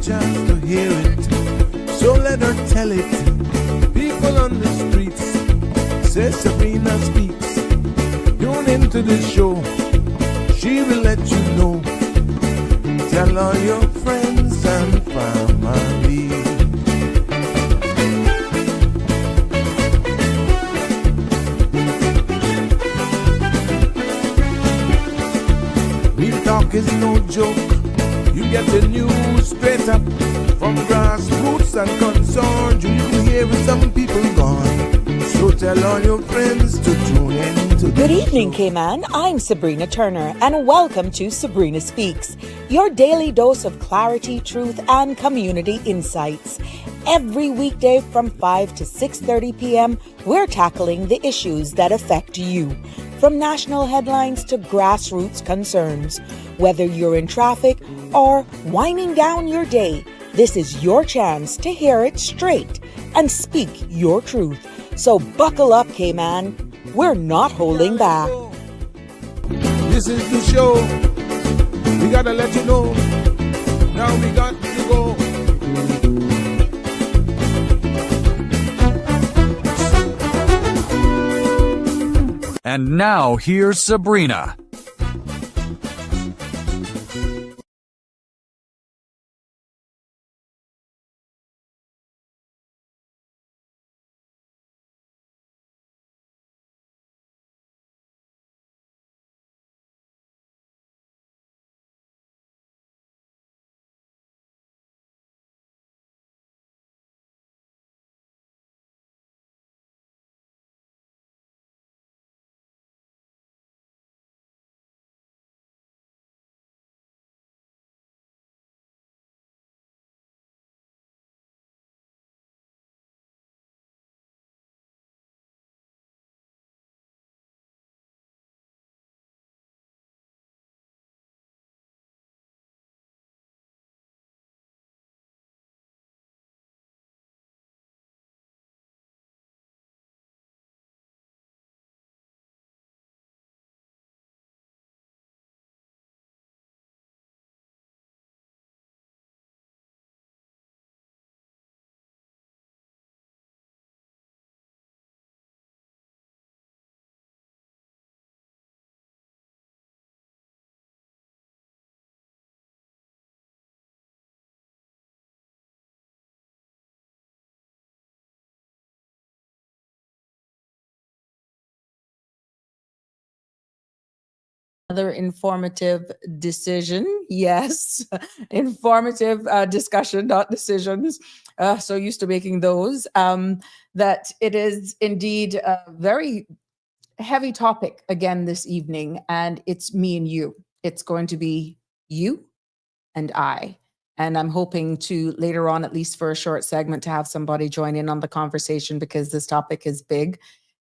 chance to hear it, so let her tell it. People on the streets say Sabrina speaks. Tune into the show, she will let you know. Tell all your friends and family. Real talk is no joke. You get the news straight up from grassroots and concerned. You hear with some people gone. So tell all your friends to tune in to Good evening, Cayman. I'm Sabrina Turner, and welcome to Sabrina Speaks, your daily dose of clarity, truth, and community insights. Every weekday from 5 to 6:30 p.m., we're tackling the issues that affect you, from national headlines to grassroots concerns. Whether you're in traffic or winding down your day, this is your chance to hear it straight and speak your truth. So buckle up, Cayman. We're not holding back. This is the show. We gotta let you know. Now we got to go. And now here's Sabrina. Another informative decision. Yes, informative discussion, not decisions. So used to making those. That it is indeed a very heavy topic again this evening, and it's me and you. It's going to be you and I. And I'm hoping to later on, at least for a short segment, to have somebody join in on the conversation because this topic is big.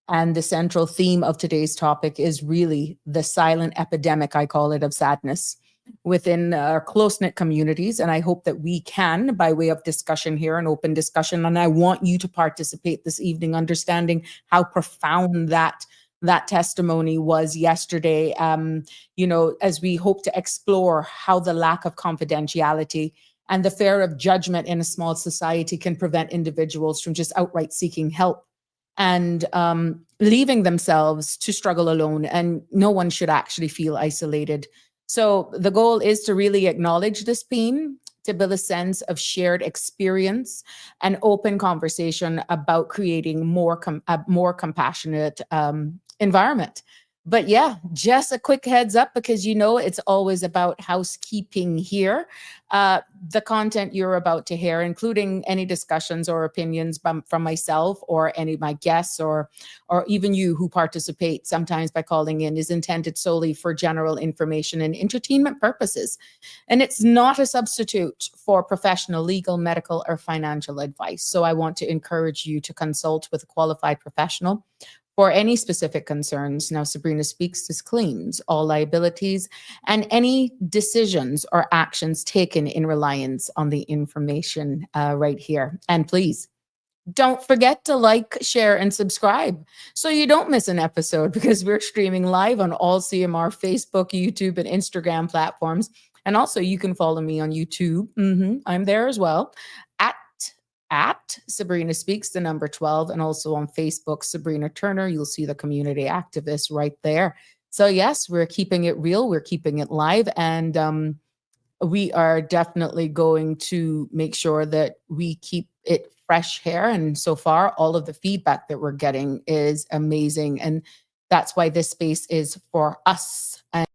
And the central theme of today's topic is really the silent epidemic, I call it, of sadness within our close-knit communities. And I hope that we can, by way of discussion here, an open discussion, and I want you to participate this evening, understanding how profound that testimony was yesterday, as we hope to explore how the lack of confidentiality and the fear of judgment in a small society can prevent individuals from just outright seeking help and leaving themselves to struggle alone. And no one should actually feel isolated. So the goal is to really acknowledge this pain, to build a sense of shared experience and open conversation about creating a more compassionate environment. But yeah, just a quick heads up, because it's always about housekeeping here. The content you're about to hear, including any discussions or opinions from myself or any of my guests or even you who participate sometimes by calling in, is intended solely for general information and entertainment purposes. And it's not a substitute for professional legal, medical, or financial advice. So I want to encourage you to consult with a qualified professional for any specific concerns. Now, Sabrina Speaks disclaims all liabilities and any decisions or actions taken in reliance on the information right here. And please, don't forget to like, share, and subscribe so you don't miss an episode, because we're streaming live on all CMR Facebook, YouTube, and Instagram platforms. And also you can follow me on YouTube. I'm there as well at Sabrina Speaks, the number 12, and also on Facebook, Sabrina Turner. You'll see the community activist right there. So yes, we're keeping it real. We're keeping it live. And we are definitely going to make sure that we keep it fresh here. And so far, all of the feedback that we're getting is amazing. And that's why this space is for us. And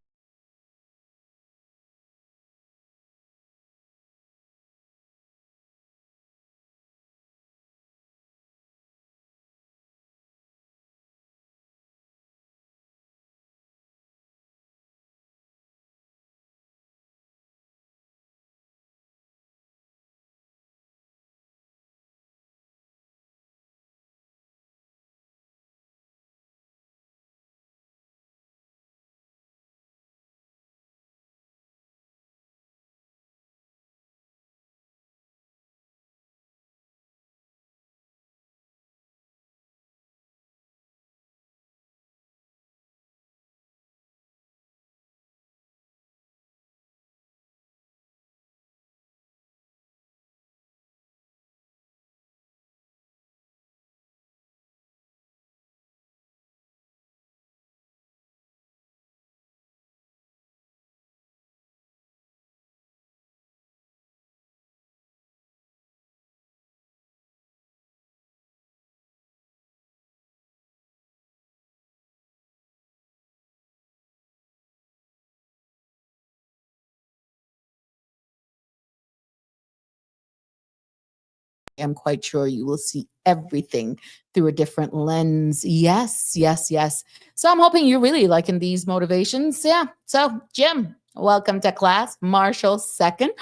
I'm quite sure you will see everything through a different lens. Yes, yes, yes. So I'm hoping you're really liking these motivations. Yeah. So, Jim, welcome to class. Marshall, second.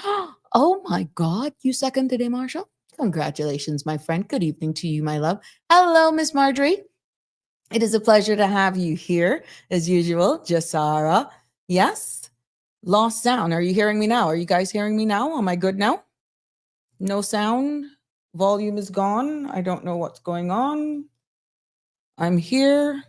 Oh my God, you second today, Marshall? Congratulations, my friend. Good evening to you, my love. Hello, Miss Marjorie. It is a pleasure to have you here, as usual. Jasara. Yes. Lost sound. Are you hearing me now? Are you guys hearing me now? Am I good now? No sound. Volume is gone. I don't know what's going on. I'm here.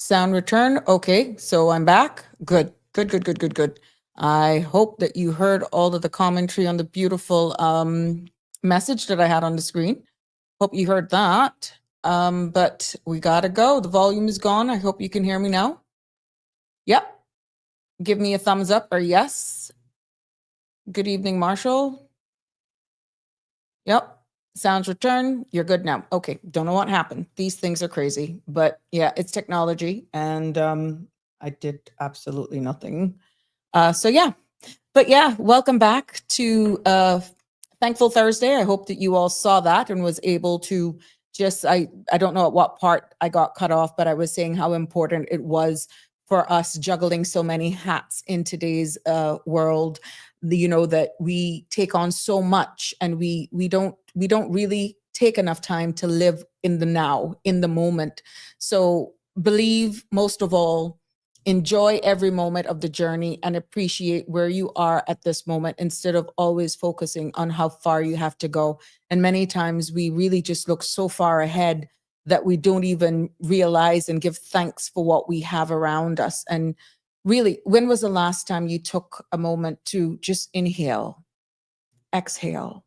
Sound return. Okay, so I'm back. Good, good, good, good, good, good. I hope that you heard all of the commentary on the beautiful message that I had on the screen. Hope you heard that. But we gotta go. The volume is gone. I hope you can hear me now. Yep. Give me a thumbs up or yes. Good evening, Marshall. Yep. Sounds return. You're good now. Okay. Don't know what happened. These things are crazy, but yeah, it's technology. And I did absolutely nothing. So yeah. But yeah, welcome back to Thankful Thursday. I hope that you all saw that and was able to just I don't know at what part I got cut off, but I was saying how important it was for us juggling so many hats in today's world. You know that we take on so much, and we don't really take enough time to live in the now, in the moment. So believe most of all, enjoy every moment of the journey and appreciate where you are at this moment instead of always focusing on how far you have to go. And many times we really just look so far ahead that we don't even realize and give thanks for what we have around us. And really, when was the last time you took a moment to just inhale, exhale,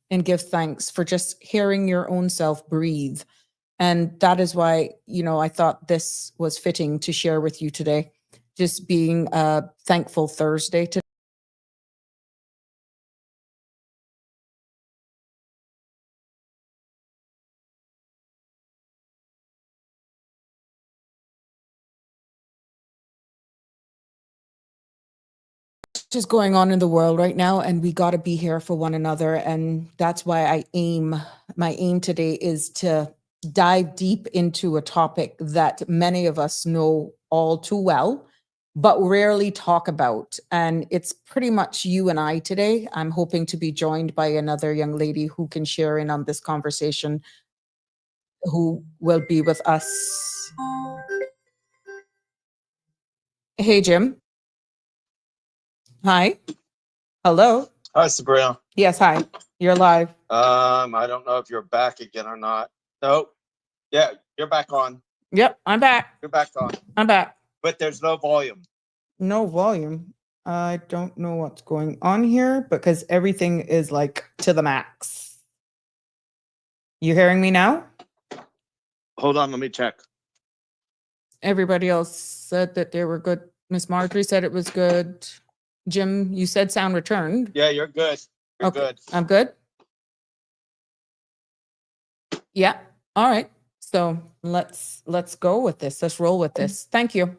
and give thanks for just hearing your own self breathe? And that is why, I thought this was fitting to share with you today, just being a Thankful Thursday today. Just going on in the world right now, and we got to be here for one another. And that's why my aim today is to dive deep into a topic that many of us know all too well, but rarely talk about. And it's pretty much you and I today. I'm hoping to be joined by another young lady who can share in on this conversation, who will be with us. Hey, Jim. Hi. Hello. Hi, Sabrina. Yes, hi. You're live. I don't know if you're back again or not. Nope. Yeah, you're back on. Yep, I'm back. You're back on. I'm back. But there's no volume. No volume. I don't know what's going on here because everything is like to the max. You hearing me now? Hold on, let me check. Everybody else said that they were good. Miss Marjorie said it was good. Jim, you said sound returned. Yeah, you're good. You're Okay, good. I'm good. Yeah. All right. So let's go with this. Let's roll with this. Thank you.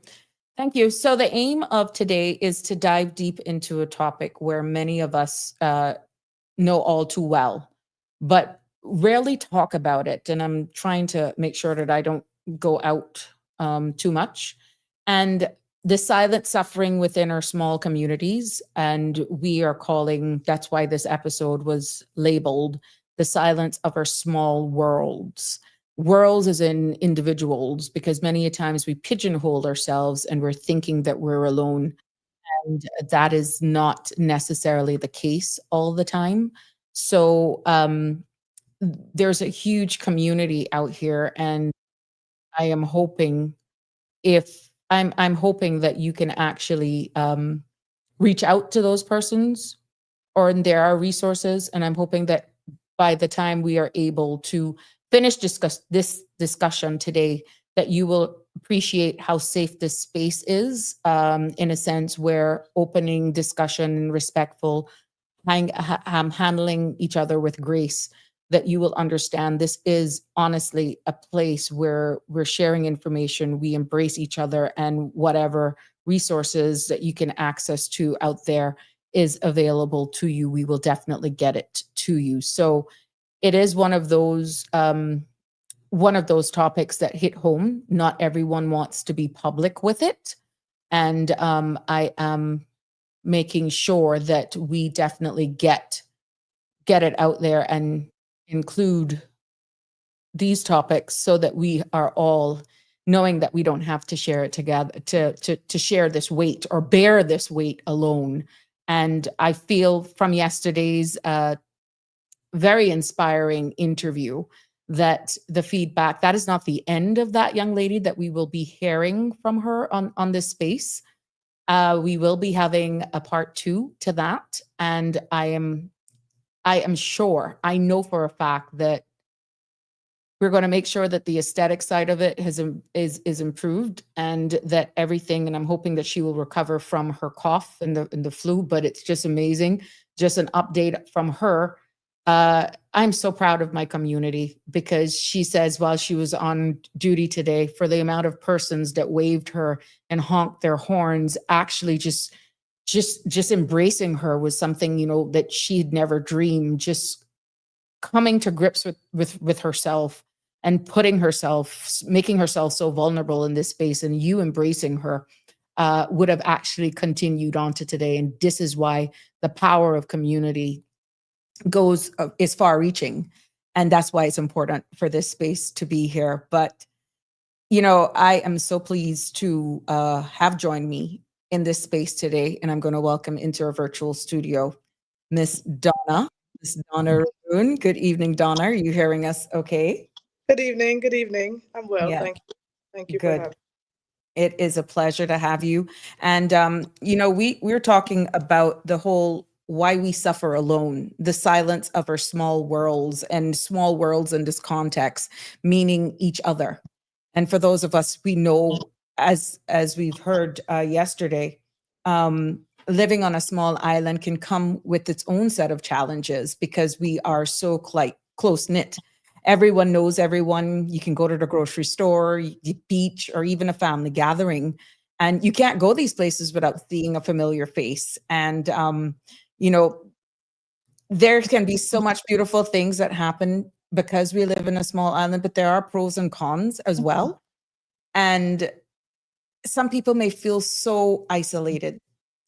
Thank you. So the aim of today is to dive deep into a topic where many of us know all too well, but rarely talk about it. And I'm trying to make sure that I don't go out too much. And the silent suffering within our small communities. And we are calling, that's why this episode was labeled The Silence of Our Small Worlds. Worlds as in individuals, because many a times we pigeonhole ourselves and we're thinking that we're alone. And that is not necessarily the case all the time. So there's a huge community out here, and I am hoping if I'm hoping that you can actually reach out to those persons, or there are resources, and I'm hoping that by the time we are able to finish this discussion today, that you will appreciate how safe this space is, in a sense where opening discussion and respectful, handling each other with grace, that you will understand this is honestly a place where we're sharing information, we embrace each other, and whatever resources that you can access to out there is available to you, we will definitely get it to you. So it is one of those topics that hit home. Not everyone wants to be public with it. And I am making sure that we definitely get it out there and include these topics so that we are all knowing that we don't have to share it together, to share this weight or bear this weight alone. And I feel from yesterday's very inspiring interview that the feedback, that is not the end of that young lady, that we will be hearing from her on this space. We will be having a part 2 to that. And I am sure, I know for a fact that we're going to make sure that the aesthetic side of it is improved, and that everything, and I'm hoping that she will recover from her cough and the flu, but it's just amazing. Just an update from her. I'm so proud of my community, because she says while she was on duty today, for the amount of persons that waved her and honked their horns, actually just embracing her was something, that she'd never dreamed, just coming to grips with herself and making herself so vulnerable in this space, and you embracing her would have actually continued on to today. And this is why the power of community is far reaching. And that's why it's important for this space to be here. But, I am so pleased to have joined me in this space today. And I'm going to welcome into our virtual studio, Miss Donna Roon. Good evening, Donna. Are you hearing us okay? Good evening. Good evening. I'm well. Yeah. Thank you. Thank you for Good. having me. It is a pleasure to have you. And, we're talking about the whole why we suffer alone, the silence of our small worlds, and small worlds in this context, meaning each other. And for those of us, we know, as we've heard yesterday, living on a small island can come with its own set of challenges, because we are so close knit. Everyone knows everyone. You can go to the grocery store, the beach, or even a family gathering, and you can't go these places without seeing a familiar face. And there can be so much beautiful things that happen because we live in a small island, but there are pros and cons as well. And some people may feel so isolated.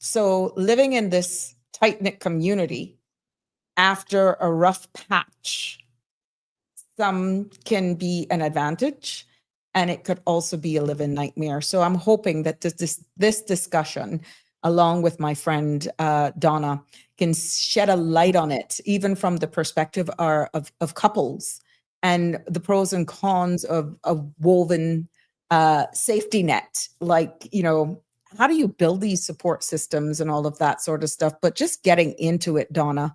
So living in this tight-knit community after a rough patch, some can be an advantage, and it could also be a living nightmare. So I'm hoping that this discussion, along with my friend Donna, can shed a light on it, even from the perspective of couples, and the pros and cons of woven safety net, like, how do you build these support systems and all of that sort of stuff? But just getting into it, Donna,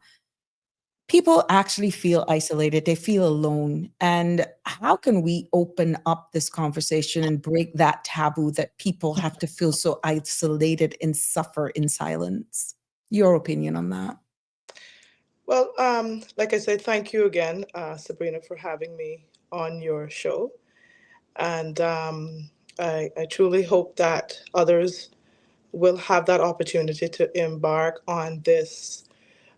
people actually feel isolated. They feel alone. And how can we open up this conversation and break that taboo that people have to feel so isolated and suffer in silence? Your opinion on that? Well, like I said, thank you again, Sabrina, for having me on your show. And I truly hope that others will have that opportunity to embark on this,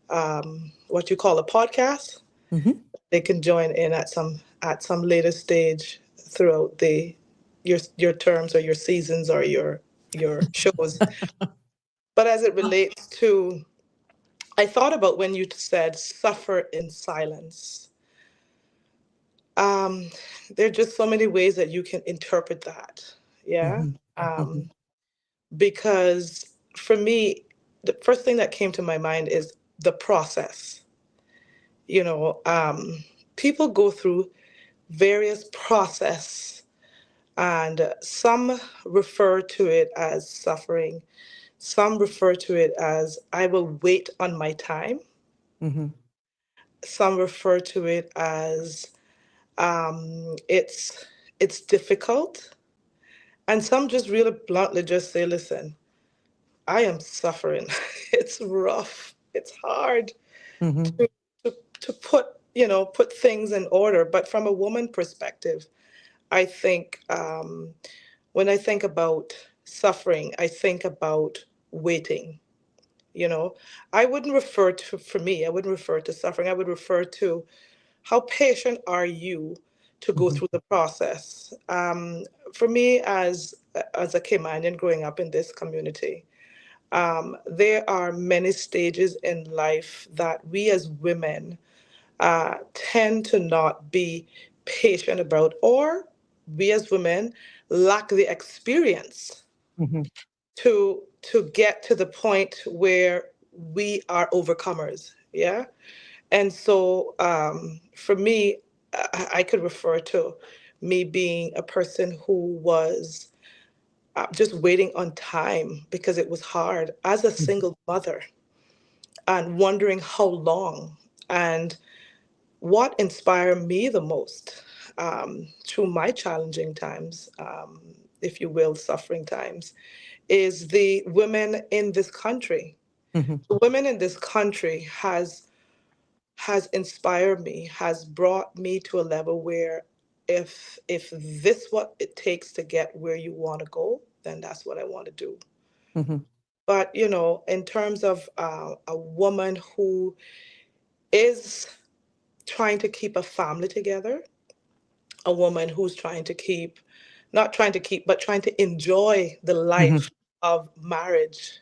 what you call a podcast. Mm-hmm. They can join in at some later stage throughout your terms or your seasons or your shows. But as it relates to, I thought about when you said suffer in silence. Um, there are just so many ways that you can interpret that. Yeah. Mm-hmm. Mm-hmm. Because for me, the first thing that came to my mind is the process. You know, people go through various process, and some refer to it as suffering. Some refer to it as I will wait on my time. Mm-hmm. Some refer to it as it's difficult, and some just really bluntly just say, "Listen, I am suffering. It's rough. It's hard Mm-hmm. to to put put things in order." But from a woman perspective, I think when I think about suffering, I think about waiting. You know, I wouldn't refer to for me. I wouldn't refer to suffering. I would refer to how patient are you to go Mm-hmm. through the process? For me, as a Caymanian growing up in this community, there are many stages in life that we as women tend to not be patient about, or we as women lack the experience Mm-hmm. to get to the point where we are overcomers. Yeah. And so for me, I could refer to me being a person who was just waiting on time because it was hard as a single mother and wondering how long. And what inspired me the most through my challenging times, if you will, suffering times, is the women in this country. Mm-hmm. The women in this country has inspired me, has brought me to a level where if this what it takes to get where you want to go, then that's what I want to do. Mm-hmm. But in terms of a woman who is trying to keep a family together, a woman who's trying to keep, not trying to keep, but trying to enjoy the Mm-hmm. life of marriage,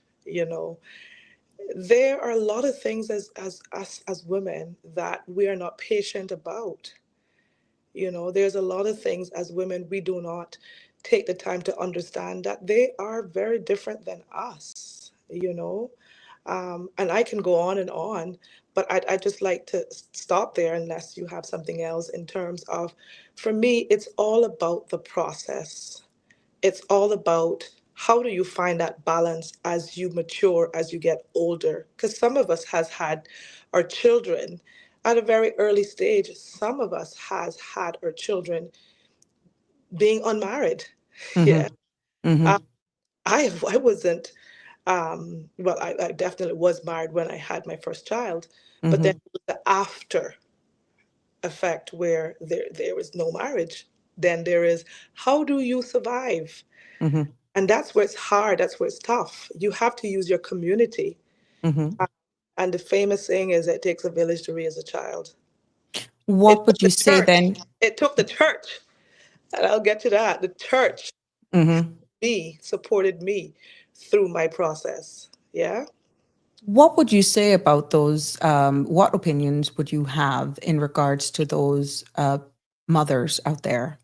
there are a lot of things as us as women that we are not patient about. There's a lot of things as women we do not take the time to understand that they are very different than us. And I can go on, but I just like to stop there unless you have something else in terms of, for me, it's all about the process. It's all about how do you find that balance as you mature, as you get older? Because some of us has had our children at a very early stage. Some of us has had our children being unmarried. Yeah. Mm-hmm. Mm-hmm. Uh, I wasn't, well, I definitely was married when I had my first child, but then Mm-hmm. the after effect where there was no marriage, then there is how do you survive? Mm-hmm. And that's where it's hard, that's where it's tough. You have to use your community. Mm-hmm. And the famous saying is it takes a village to raise a child. It What took would the you say church. then? It took the church. And I'll get to that. The church, Mm-hmm. me, supported me through my process. Yeah. What would you say about those? What opinions would you have in regards to those mothers out there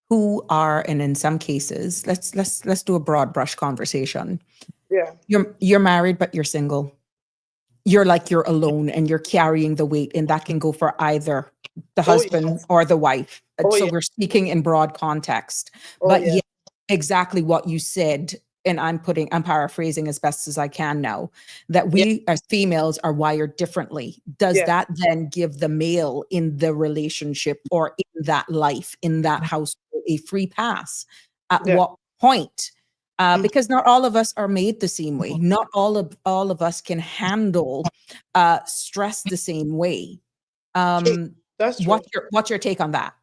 who are, and in some cases, let's do a broad brush conversation. Yeah. You're married, but you're single. You're like you're alone, and you're carrying the weight, and that can go for either the Oh, husband yes. or the wife. Oh, So yeah. we're speaking in broad context, Oh, but yeah. yet exactly what you said and I'm paraphrasing as best as I can now, that we as females are wired differently. Does Yeah. that then give the male in the relationship or in that life, in that household, a free pass? At Yeah. what point? Mhm. Because not all of us are made the same way. Not all of us can handle stress the same way. True. That's true. What's your take on that?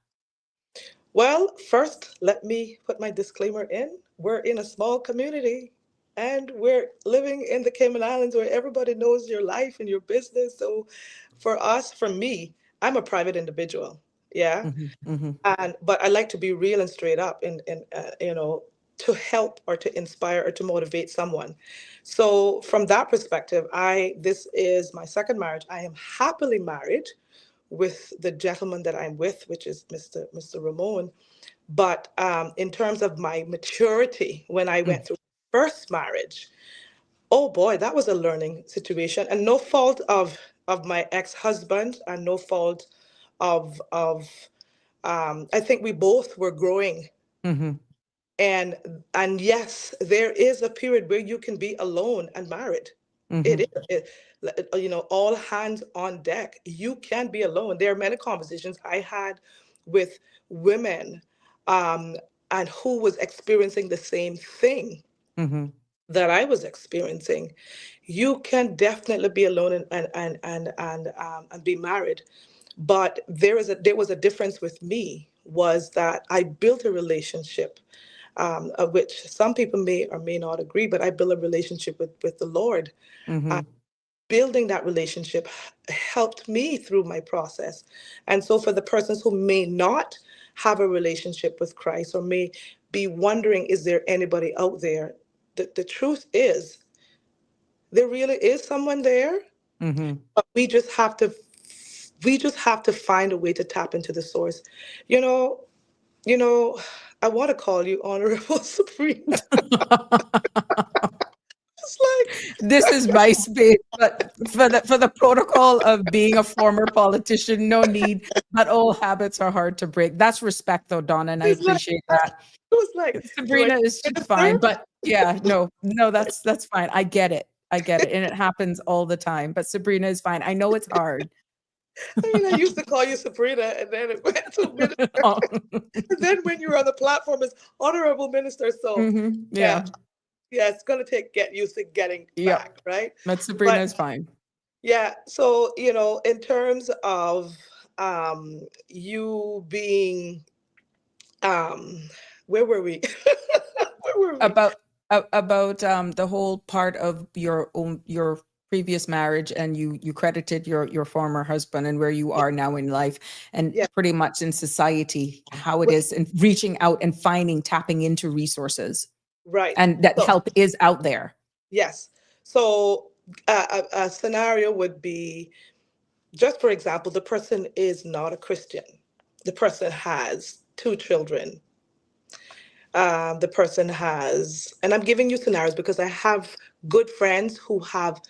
Well, first, let me put my disclaimer in. We're in a small community and we're living in the Cayman Islands where everybody knows your life and your business. So for us, for me, I'm a private individual. Yeah. But I like to be real and straight up and to help or to inspire or to motivate someone. So from that perspective, this is my second marriage. I am happily married with the gentleman that I'm with, which is Mr. Ramon. But in terms of my maturity, when I went through first marriage, oh boy, that was a learning situation, and no fault of my ex-husband, and no fault of I think we both were growing, Mm-hmm. and yes, there is a period where you can be alone and married. It Mm-hmm. is, all hands on deck. You can be alone. There are many conversations I had with women, um, and who was experiencing the same thing Mm-hmm. that I was experiencing. You can definitely be alone and be married. But there was a difference with me, was that I built a relationship, of which some people may or may not agree, but I built a relationship with the Lord. Mm-hmm. Building that relationship helped me through my process. And so for the persons who may not have a relationship with Christ or may be wondering, is there anybody out there? The truth is, there really is someone there, Mm-hmm. but we just have to find a way to tap into the source. You know, you know, I want to call you Honorable Sabrina. It's This is my space, but for the protocol of being a former politician, no need. But old habits are hard to break. That's respect, though, Donna, and I it's like appreciate that. it was like, do I Sabrina is just minister? fine, but yeah, no, that's fine. I get it. I get it, and it happens all the time. But Sabrina is fine. I know it's hard. I mean, I used to call you Sabrina, and then it went to minister. Oh. And then when you're on the platform as honorable minister, so yeah, Yeah, yeah, it's gonna get used to getting yep. back, right? But Sabrina But is fine. yeah, so in terms of you being um, where were we? Where were we? About the whole part of your previous marriage, and you credited your former husband and where you are now in life, and Yeah, pretty much in society, how it well, is, and reaching out and tapping into resources, right. and that So help is out there. yes, so a scenario would be, just for example, the person is not a Christian. The person has two children. The person has, and I'm giving you scenarios because I have good friends who have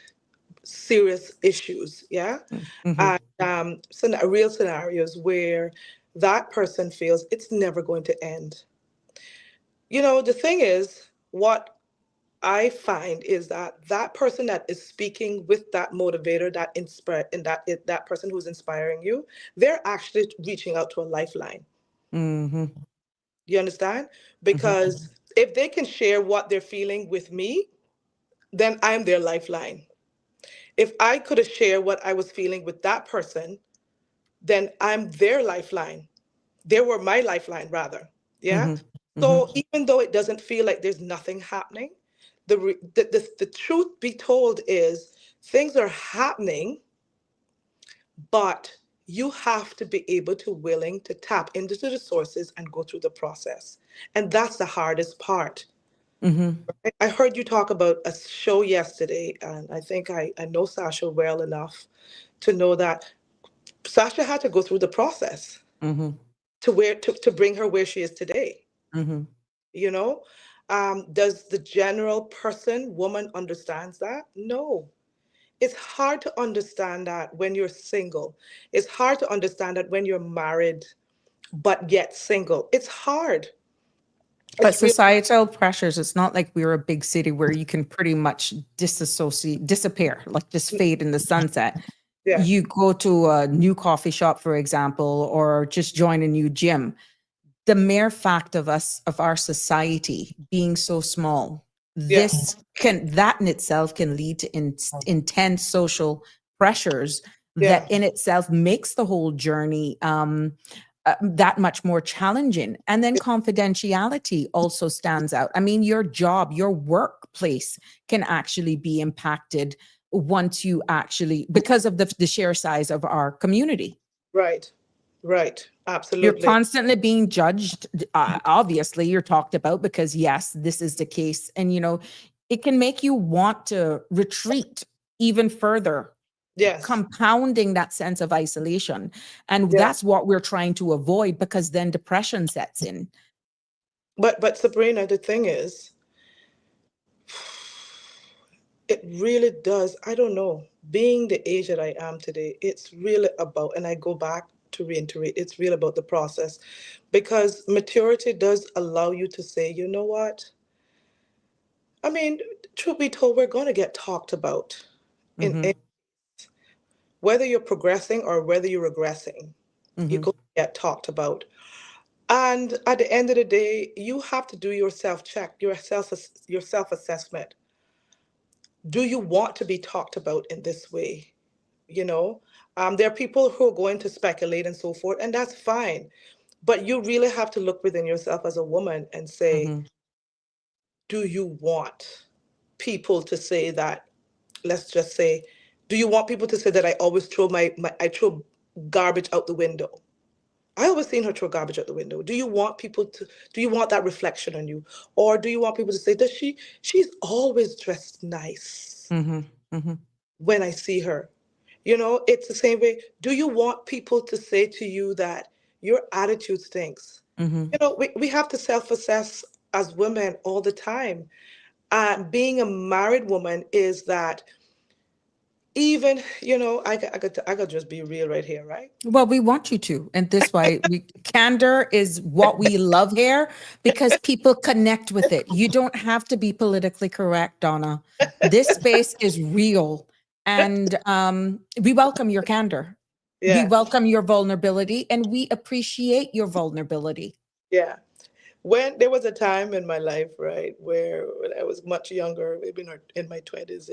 serious issues. Yeah. Mm-hmm. And real scenarios where that person feels it's never going to end. The thing is, what I find is that that person that is speaking with that motivator, that inspire, and that person who's inspiring you, they're actually reaching out to a lifeline. Mm-hmm. You understand? Mm-hmm. Because if they can share what they're feeling with me, then I'm their lifeline. If I could have shared what I was feeling with that person, then I'm their lifeline. They were my lifeline, rather. Yeah. Mm-hmm. Mm-hmm. So even though it doesn't feel like there's nothing happening, the truth be told is things are happening, but you have to be able to willing to tap into the sources and go through the process. And that's the hardest part. Mm-hmm. I heard you talk about a show yesterday, and I think I know Sasha well enough to know that Sasha had to go through the process Mm-hmm. to bring her where she is today. Mm-hmm. You know, does the general person, woman, understands that? No. It's hard to understand that when you're single. It's hard to understand that when you're married, but yet single. It's hard. But It's real. societal pressures, it's not like we're a big city where you can pretty much disappear, like just fade in the sunset. Yeah, You go to a new coffee shop, for example, or just join a new gym. The mere fact of our society being so small, yeah, that in itself can lead to intense social pressures that yeah, in itself makes the whole journey that much more challenging. And then confidentiality also stands out. I mean, your job, your workplace can actually be impacted once you actually, because of the sheer size of our community. right, right, You're absolutely. constantly being judged. Obviously, you're talked about because, yes, this is the case. And, it can make you want to retreat even further, Yes, compounding that sense of isolation. And yeah. that's what we're trying to avoid because then depression sets in. But Sabrina, the thing is, it really does. I don't know. Being the age that I am today, it's really about, and I go back to reiterate, it's really about the process because maturity does allow you to say, you know what? I mean, truth be told, we're going to get talked about in Hmm. whether you're progressing or whether you're regressing, you're Hmm. going to get talked about. And at the end of the day, you have to do your self check, your self assessment. Do you want to be talked about in this way? You know, there are people who are going to speculate and so forth, and that's fine. But you really have to look within yourself as a woman and say, Hmm. do you want people to say that? Let's just say, do you want people to say that I always throw I throw garbage out the window? I always seen her throw garbage out the window. Do you want that reflection on you? Or do you want people to say, she's always dressed nice Hmm. Hmm. when I see her? You know, it's the same way. Do you want people to say to you that your attitude stinks? Hmm. You know, we have to self-assess as women all the time. Being a married woman is that even, I could just be real right here, right? Well, we want you to, and this why candor is what we love here because people connect with it. You don't have to be politically correct, Donna. This space is real, and we welcome your candor. We Yeah, welcome your vulnerability, and we appreciate your vulnerability. yeah. When there was a time in my life, right, where when I was much younger, maybe in my 20s,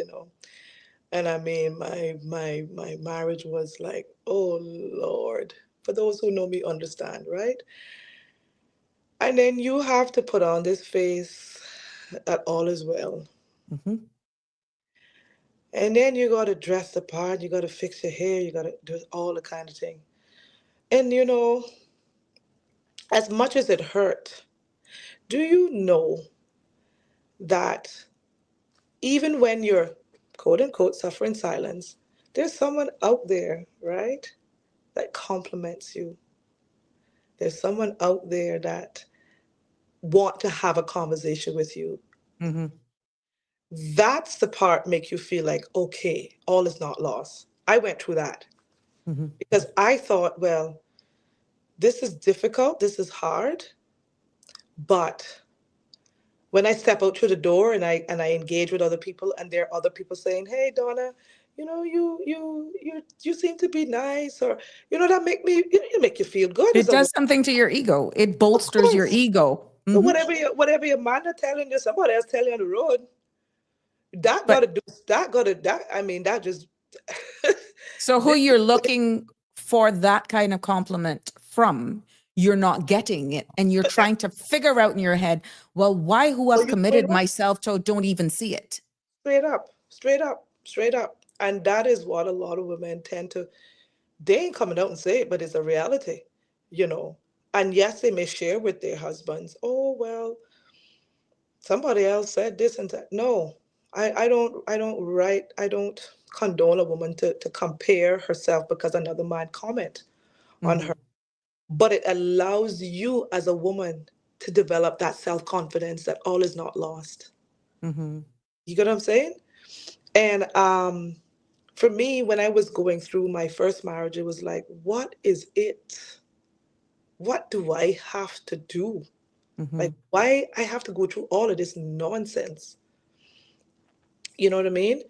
and I mean, my marriage was like, oh Lord. For those who know me, understand, right? And then you have to put on this face that all is well. Mhm. And then you got to dress the part, you got to fix your hair, you got to do all the kind of thing. And as much as it hurt, do you know that even when you're quote unquote suffering silence, there's someone out there, right, that compliments you. There's someone out there that want to have a conversation with you. Mhm. That's the part make you feel like, okay, all is not lost. I went through that Mhm. because I thought, well, this is difficult, this is hard, but when I step out through the door and I engage with other people and there are other people saying, "Hey Donna, you seem to be nice," or that make you feel good as It a does woman. something to your ego. It Of bolsters your course. ego. But Mhm. whatever your man are telling you, somebody else telling you on the road, that But gotta do that I mean that just so who this you're looking for that kind of compliment from, you're not getting it. And you're that trying to figure out in your head, well, why who so I've you doing committed what? myself to don't even see it. Straight up, straight up, straight up. And that is what a lot of women tend to they ain't coming out and say it, but it's a reality, you know. And yes, they may share with their husbands, oh well, somebody else said this and that. No, I don't condone a woman to compare herself because another man comment on her. Mhm. But it allows you as a woman to develop that self-confidence that all is not lost. Mhm. You get what I'm saying? And for me, when I was going through my first marriage, it was like, what is it? What do I have to do? Like, Mhm. why I have to go through all of this nonsense? You know what I mean?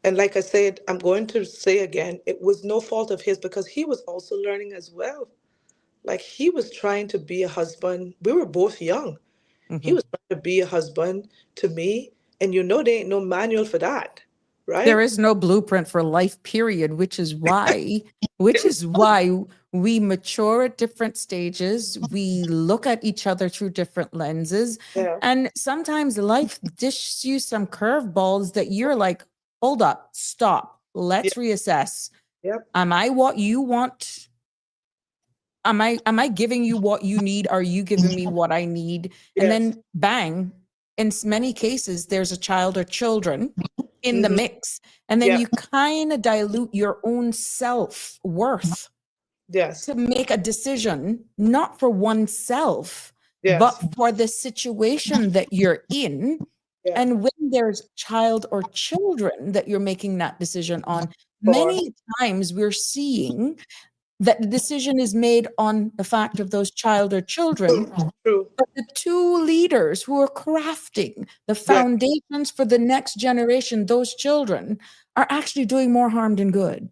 And like I said, I'm going to say again, it was no fault of his because he was also learning as well. Like, he was trying to be a husband. We were both young. He Mhm. was trying to be a husband to me. And there ain't no manual for that, There right? is no blueprint for life, period, which is why we mature at different stages. We look at each other through different lenses. Yeah. And sometimes life dishes you some curveballs that you're like, hold up, stop, Yeah. let's reassess. Yep. Am I what you want? Am I giving you what you need? Are you giving me what I need? And Yes. then bang, in many cases there's a child or children in the Hmm. mix, and then Yep. you kind of dilute your own self-worth Yes. to make a decision not for oneself but Yes. for the situation that you're in. Yeah. And when there's child or children that you're making that decision on, Or many times we're seeing that the decision is made on the fact of those child or children, true. but the two leaders who are crafting the Yeah. foundations for the next generation, those children, are actually doing more harm than good.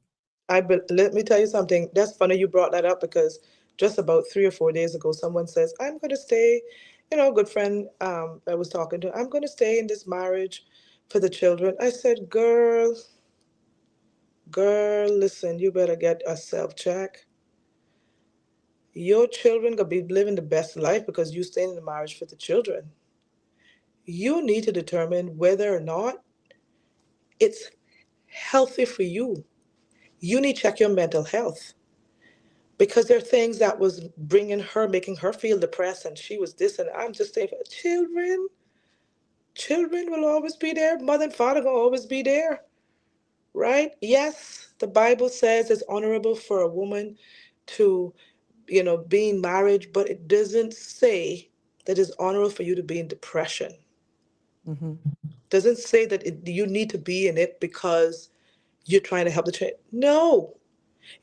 Let me tell you something. That's funny you brought that up because just about 3 or 4 days ago, someone says, I'm going to stay, a good friend I was talking to, I'm going to stay in this marriage for the children. I said, girl, listen, you better get a self check. Your children gonna be living the best life because you staying in the marriage for the children. You need to determine whether or not it's healthy for you. You need to check your mental health because there are things that was bringing her, making her feel depressed, and she was this, and I'm just saying, children will always be there. Mother and father will always be there, right? Yes, the Bible says it's honorable for a woman to, be in marriage, but it doesn't say that it's honorable for you to be in depression. Mhm. Doesn't say that you need to be in it because you're trying to help the child. No,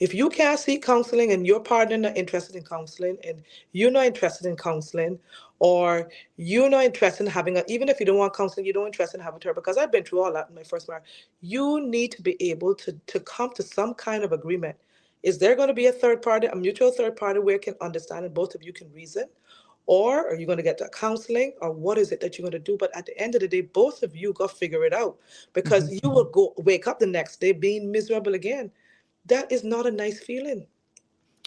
if you can't seek counseling and your partner not interested in counseling and you're not interested in counseling, or you're not interested in having a, even if you don't want counseling, you don't interested in having her, because I've been through all that in my first marriage, you need to be able to come to some kind of agreement. Is there going to be a third party, a mutual third party where you can understand and both of you can reason? Or are you going to get that counseling, or what is it that you're going to do? But at the end of the day, both of you got to figure it out, because Mhm. you will go wake up the next day being miserable again. That is not a nice feeling.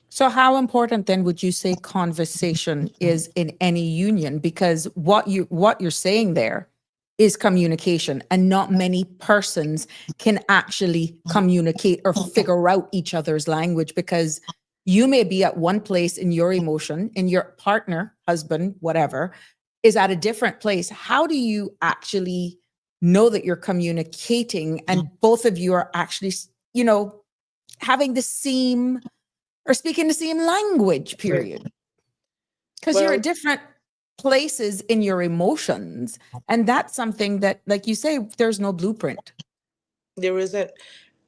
So, how important then would you say conversation is in any union? Because what you're saying there is communication, and not many persons can actually communicate or figure out each other's language, because you may be at one place in your emotion, and your partner, husband, whatever, is at a different place. How do you actually know that you're communicating and both of you are actually, having the same or speaking the same language, period? Because you're Well, at different places in your emotions. And that's something that, like you say, there's no blueprint. there isn't,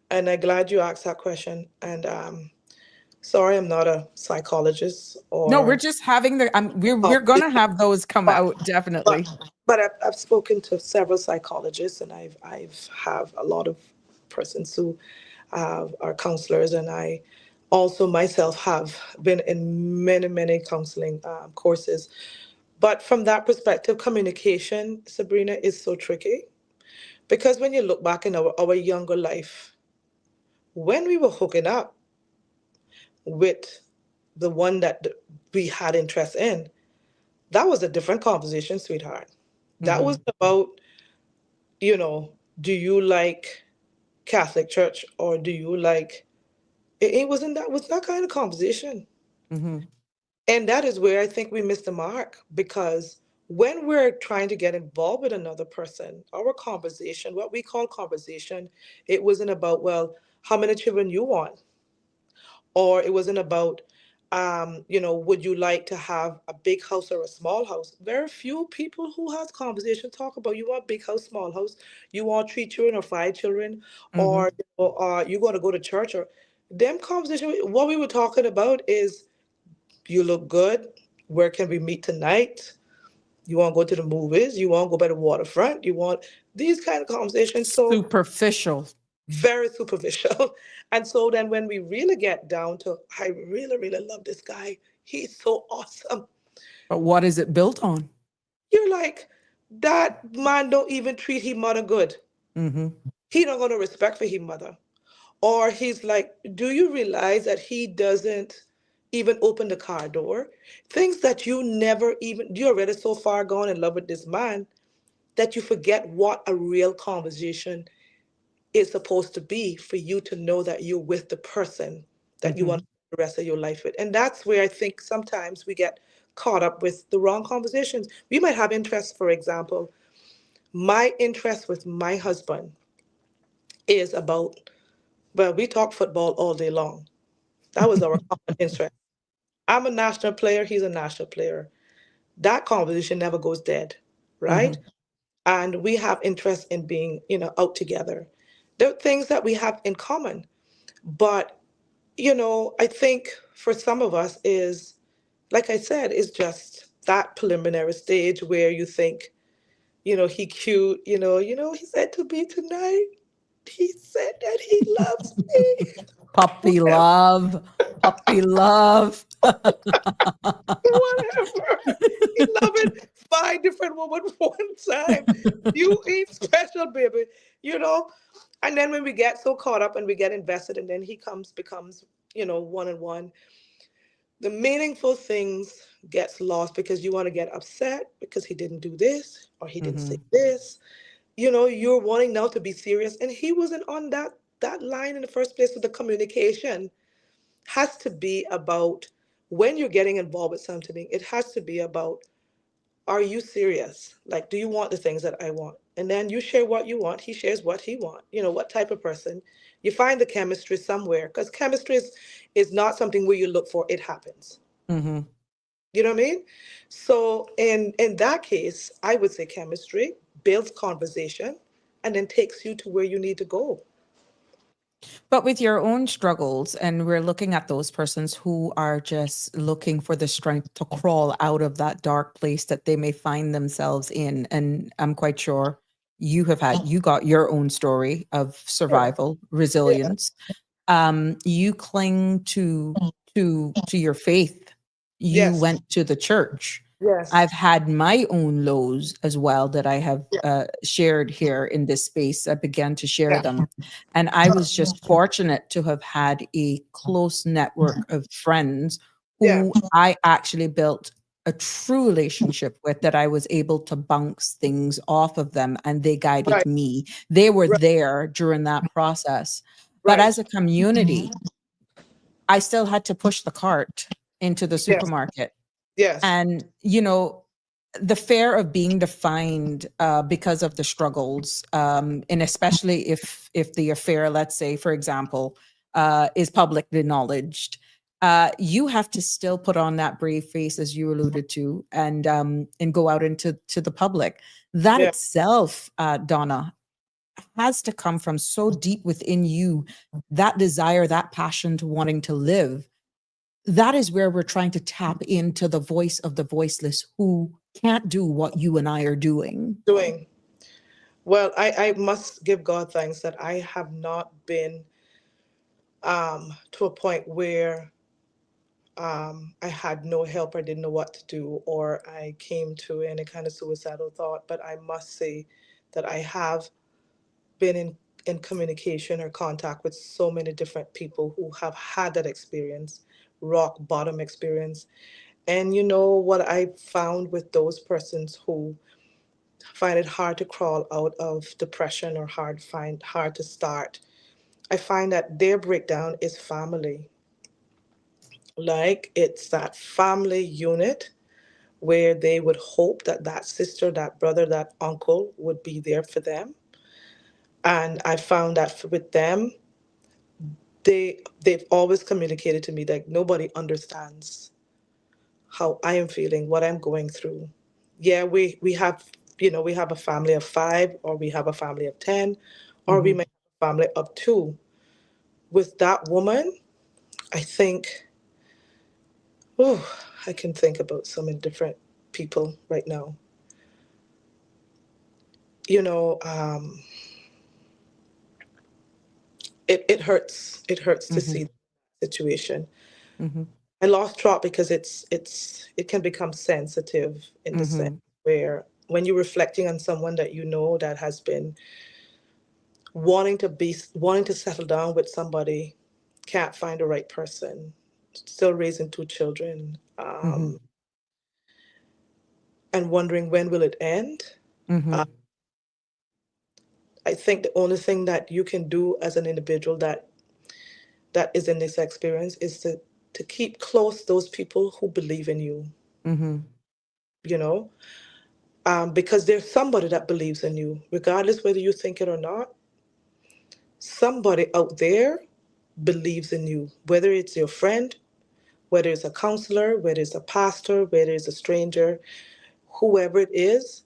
and I'm glad you asked that question. And sorry, I'm not a psychologist, No, we're or just having the, oh, we're going to have those come but out, but definitely. I've spoken to several psychologists, and I've have a lot of persons who are counselors, and I also myself have been in many counseling courses. But from that perspective, communication, Sabrina, is so tricky because when you look back in our younger life, when we were hooking up with the one that we had interest in, that was a different conversation, sweetheart. That was Hmm. about, do you like Catholic Church, or do you like it wasn't that was that kind of conversation. Hmm. And that is where I think we missed the mark, because when we're trying to get involved with another person, our conversation, what we call conversation, it wasn't about, well, how many children you want, or it wasn't about, would you like to have a big house or a small house? Very few people who has conversation talk about, you want big house, small house, you want 3 children or 5 children, Hmm. or you going to go to church, or them conversation. What we were talking about is, you look good. Where can we meet tonight? You want to go to the movies? You want to go by the waterfront? You want these kind of conversations? So Superficial. very superficial. And so then when we really get down to, I really, really love this guy. He's so awesome. But what is it built on? You're like, that man don't even treat his mother good. Mm-hmm. He don't got no respect for his mother. Or he's like, do you realize that he doesn't even open the car door? Things that you never even, you're already so far gone in love with this man that you forget what a real conversation is supposed to be for you to know that you're with the person that you Mm-hmm. want to spend the rest of your life with. And that's where I think sometimes we get caught up with the wrong conversations. We might have interests, for example, my interest with my husband is about, well, we talk football all day long. That was our common interest. I'm a national player, he's a national player. That conversation never goes dead, right? Mm-hmm. And we have interest in being, out together. There are things that we have in common. But, I think for some of us is, like I said, is just that preliminary stage where you think, he cute, he said to me tonight, he said that he loves me. Puppy Whatever, love. Puppy love. whatever. He loving five different women one time. You ain't special, baby. You know? And then when we get so caught up and we get invested, and then he becomes, one on one, the meaningful things gets lost because you want to get upset because he didn't do this or he didn't say Mm-hmm. this. You're wanting now to be serious, and he wasn't on that line in the first place. So the communication has to be about, when you're getting involved with something, it has to be about, are you serious? Like, do you want the things that I want? And then you share what you want, he shares what he want. What type of person. You find the chemistry somewhere, because chemistry is not something where you look for, it happens. Mm-hmm. You know what I mean? So in that case, I would say chemistry builds conversation and then takes you to where you need to go. But with your own struggles, and we're looking at those persons who are just looking for the strength to crawl out of that dark place that they may find themselves in. And I'm quite sure you got your own story of Yeah. survival, Yeah. resilience. You cling to your faith. You Yes. went to the church. Yes. I've had my own lows as well that I have Yeah. shared here in this space. I began to share Yeah. them. And I was just fortunate to have had a close network of friends Yeah. who I actually built a true relationship with, that I was able to bounce things off of them, and they guided Right. me. They were Right. there during that process. But Right. as a community, I still had to push the cart into the Yes. supermarket. Yes. And, the fear of being defined because of the struggles, and especially if the affair, let's say, for example, is publicly acknowledged, you have to still put on that brave face, as you alluded to, and go out into the public. That Yeah. itself, Donna, has to come from so deep within you, that desire, that passion to wanting to live. That is where we're trying to tap into the voice of the voiceless who can't do what you and I are doing. Doing. Well, I must give God thanks that I have not been to a point where I had no help, I didn't know what to do, or I came to any kind of suicidal thought. But I must say that I have been in communication or contact with so many different people who have had that experience, rock bottom experience. And what I found with those persons who find it hard to crawl out of depression, or hard to start, I find that their breakdown is family. Like, it's that family unit where they would hope that that sister, that brother, that uncle would be there for them. And I found that with them, they've always communicated to me that nobody understands how I am feeling, what I'm going through. Yeah, we have, we have a family of five, or we have a family of 10, or we Mhm. may have a family of two. With that woman, I think, oh, I can think about so many different people right now. you know, it hurts. It hurts to Mm-hmm. see the situation. Mm-hmm. I lost track because it can become sensitive in the sense Mm-hmm. where when you're reflecting on someone that you know that has been wanting to settle down with somebody, can't find the right person, still raising two children, Mm-hmm. and wondering when will it end. Mm-hmm. I think the only thing that you can do as an individual that is in this experience is to keep close those people who believe in you, Mm-hmm. you know, because there's somebody that believes in you, regardless whether you think it or not. Somebody out there believes in you, whether it's your friend, whether it's a counselor, whether it's a pastor, whether it's a stranger, whoever it is,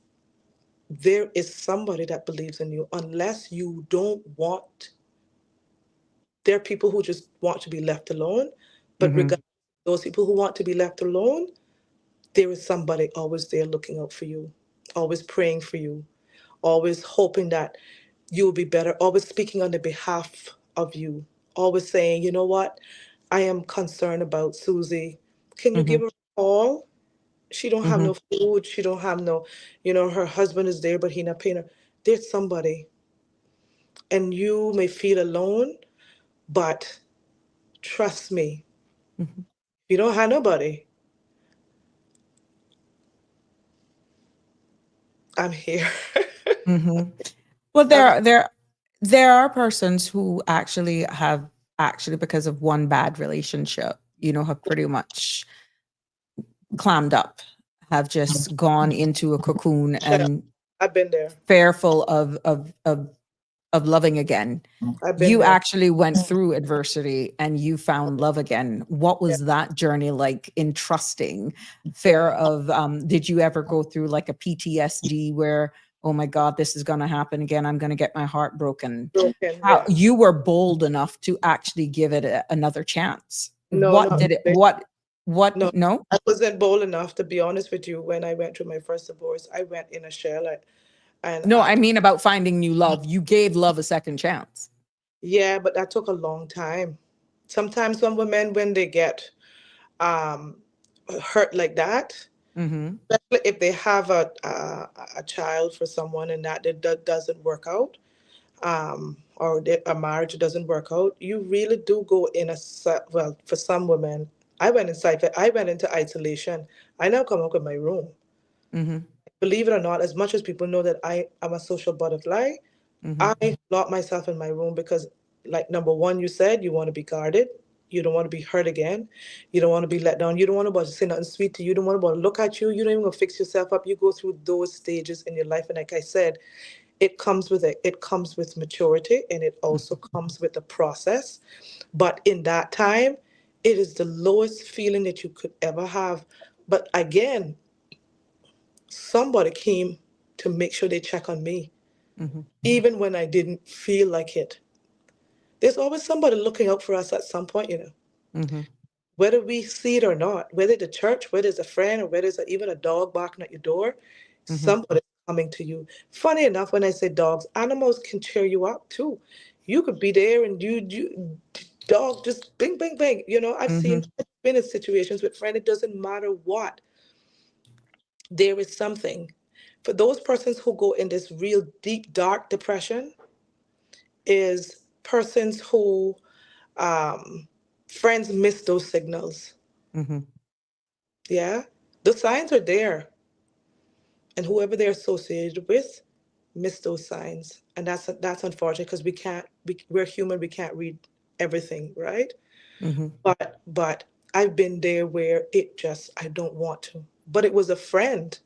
there is somebody that believes in you. Unless you don't want, there are people who just want to be left alone. But Mm-hmm. regardless of those people who want to be left alone, there is somebody always there looking out for you, always praying for you, always hoping that you will be better, always speaking on the behalf of you, always saying, you know what, I am concerned about Susie. Can you Mm-hmm. give her a call? She don't have Mm-hmm. no food. She don't have no, her husband is there, but he not paying her. There's somebody, and you may feel alone, but trust me, Mm-hmm. you don't have nobody. I'm here. Mm-hmm. Well, I'm there are persons who actually because of one bad relationship, have pretty much clammed up, have just gone into a cocoon Michelle. and I've been there. fearful of loving again. I've been You there. actually went through adversity and you found love again. What Yeah. was that journey like in trusting? Fear of did you ever go through like a PTSD where, oh my God, this is going to happen again, I'm going to get my heart broken? Broken. How Yeah. you were bold enough to actually give it another chance? No, What not did it really. what No, no? I wasn't bold enough to be honest with you. When I went through my first divorce, I went in a shell, and No, I mean about finding new love. You gave love a second chance. yeah, but that took a long time. Sometimes some women, when they get um, hurt like that, Mhm. especially if they have a child for someone and that doesn't work out, or a marriage doesn't work out, you really do go in well, for some women, I went into isolation. I now come up with my room. Mhm. Believe it or not, as much as people know that I am a social butterfly, Mhm. I lock myself in my room because, like number one, you said you want to be guarded. You don't want to be hurt again. You don't want to be let down. You don't want to say nothing sweet to you. You don't want to look at you. You don't even want to fix yourself up. You go through those stages in your life. And like I said, it comes with maturity, and it also comes with the process. But in that time, it is the lowest feeling that you could ever have. But again, somebody came to make sure they check on me, Mhm. even when I didn't feel like it. There's always somebody looking out for us at some point. Mhm. Whether we see it or not, whether the church, whether it's a friend, or whether it's even a dog barking at your door, Mhm. somebody's coming to you. Funny enough, when I say dogs, animals can cheer you up too. You could be there and you dog just bing, bing, bing. Mhm. I've been in situations with friends, it doesn't matter what. There is something. For those persons who go in this real deep, dark depression, is persons who um, friends miss those signals. Mhm. Yeah, the signs are there, and whoever they're associated with miss those signs, and that's unfortunate because we're human. We can't read everything, right? Mhm. But I've been there where it just I don't want to. But it was a friend,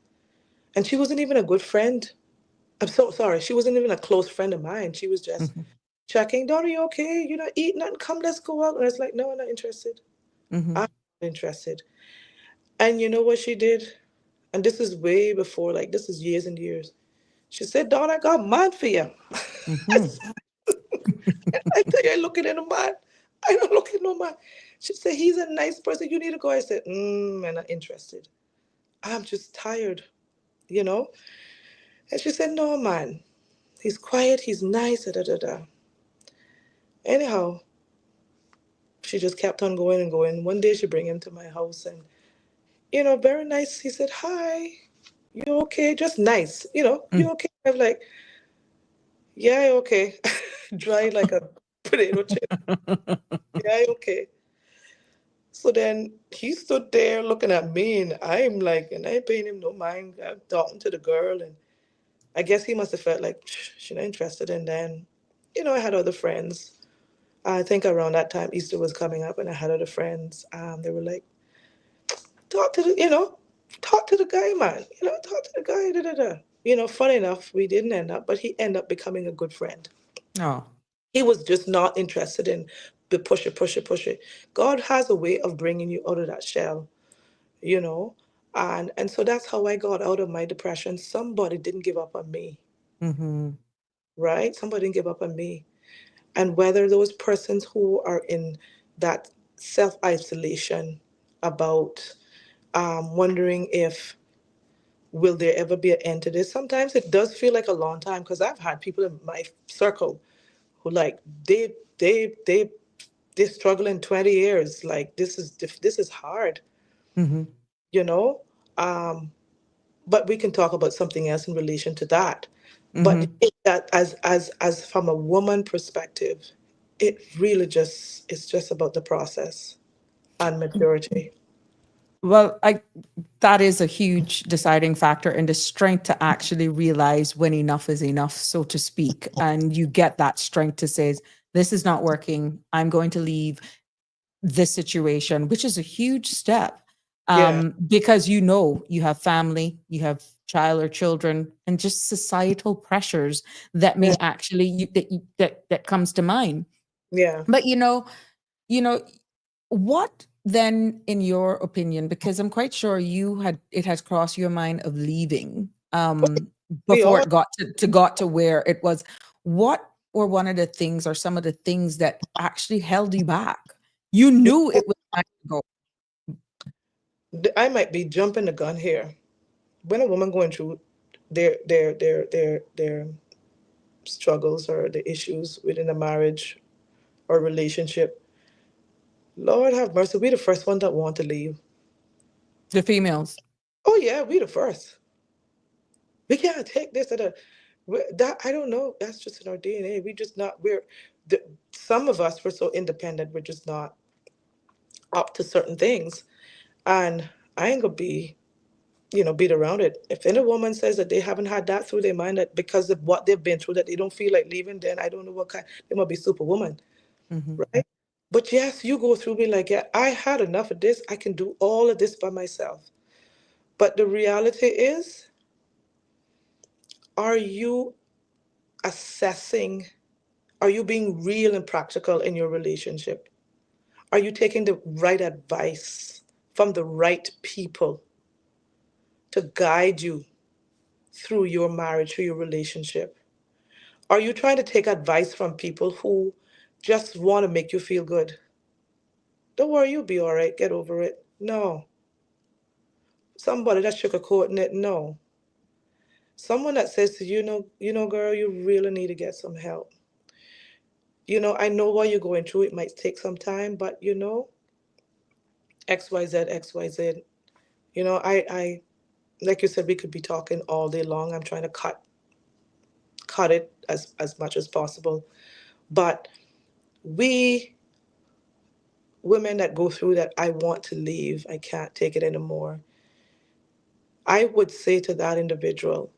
and she wasn't even a good friend. I'm so sorry. She wasn't even a close friend of mine. She was just Mhm. checking, "Daughter, you okay? You're not eating nothing? Come, let's go out." And it's like, "No, I'm not interested. Mhm. I'm not interested." And you know what she did? And this is way before, like this is years and years. She said, "Dawn, I got mine for you." Mhm. I tell you, I look at it in mine. I don't look at no man. She said, "He's a nice person. You need to go." I said, I'm not interested. I'm just tired, you know? And she said, no, man, he's quiet, he's nice, da da da da. Anyhow, she just kept on going and going. One day she bring him to my house and, very nice. He said, hi, you okay? Just nice, you Mm. okay? I'm like, yeah, okay. Dry like a potato chip. Yeah, okay. So then he stood there looking at me, and I'm like, and I ain't paying him no mind. I'm talking to the girl, and I guess he must have felt like she's not interested. And then, I had other friends. I think around that time Easter was coming up, and I had other friends. They were like, talk to the, talk to the guy, man. Talk to the guy. Da da da. Funny enough, we didn't end up, but he ended up becoming a good friend. Oh. He was just not interested in the push it, push it, push it. God has a way of bringing you out of that shell, you know, and so that's how I got out of my depression. Somebody didn't give up on me, Mm-hmm. right? Somebody didn't give up on me. And whether those persons who are in that self-isolation about wondering if will there ever be an end to this, sometimes it does feel like a long time, because I've had people in my circle who like they struggle in 20 years. Like this is hard, Mm-hmm. you know. Um, but we can talk about something else in relation to that. But Mm-hmm. that as from a woman perspective, it really just it's just about the process and maturity. Well, that is a huge deciding factor in the strength to actually realize when enough is enough, so to speak. And you get that strength to say, this is not working. I'm going to leave this situation, which is a huge step. Yeah, Because you have family, you have child or children, and just societal pressures that yeah, may actually that comes to mind. yeah. But you know, what then, in your opinion, because I'm quite sure it has crossed your mind of leaving We before all it got to where it was. What were one of the things or some of the things that actually held you back? You knew it was time to go. I might be jumping the gun here. When a woman going through their struggles or the issues within a marriage or relationship, Lord have mercy, we the first one that want to leave. The females. Oh yeah, we the first. We can't take this or that. I don't know. That's just in our DNA. We just not. The, some of us were so independent. We're just not up to certain things. And I ain't gonna beat around it. If any woman says that they haven't had that through their mind, that because of what they've been through, that they don't feel like leaving, then I don't know what kind. They must be superwoman, Hmm. right? But yes, you go through, be like, yeah, I had enough of this. I can do all of this by myself. But the reality is, are you assessing? Are you being real and practical in your relationship? Are you taking the right advice from the right people to guide you through your marriage, through your relationship? Are you trying to take advice from people who just want to make you feel good? Don't worry, you'll be all right. Get over it. No. Somebody that's sugarcoating it. No. Someone that says to you, girl, you really need to get some help. I know why you're going through. It might take some time, but XYZ, XYZ. I like you said, we could be talking all day long. I'm trying to cut it as much as possible. But we women that go through that, I want to leave, I can't take it anymore. I would say to that individual,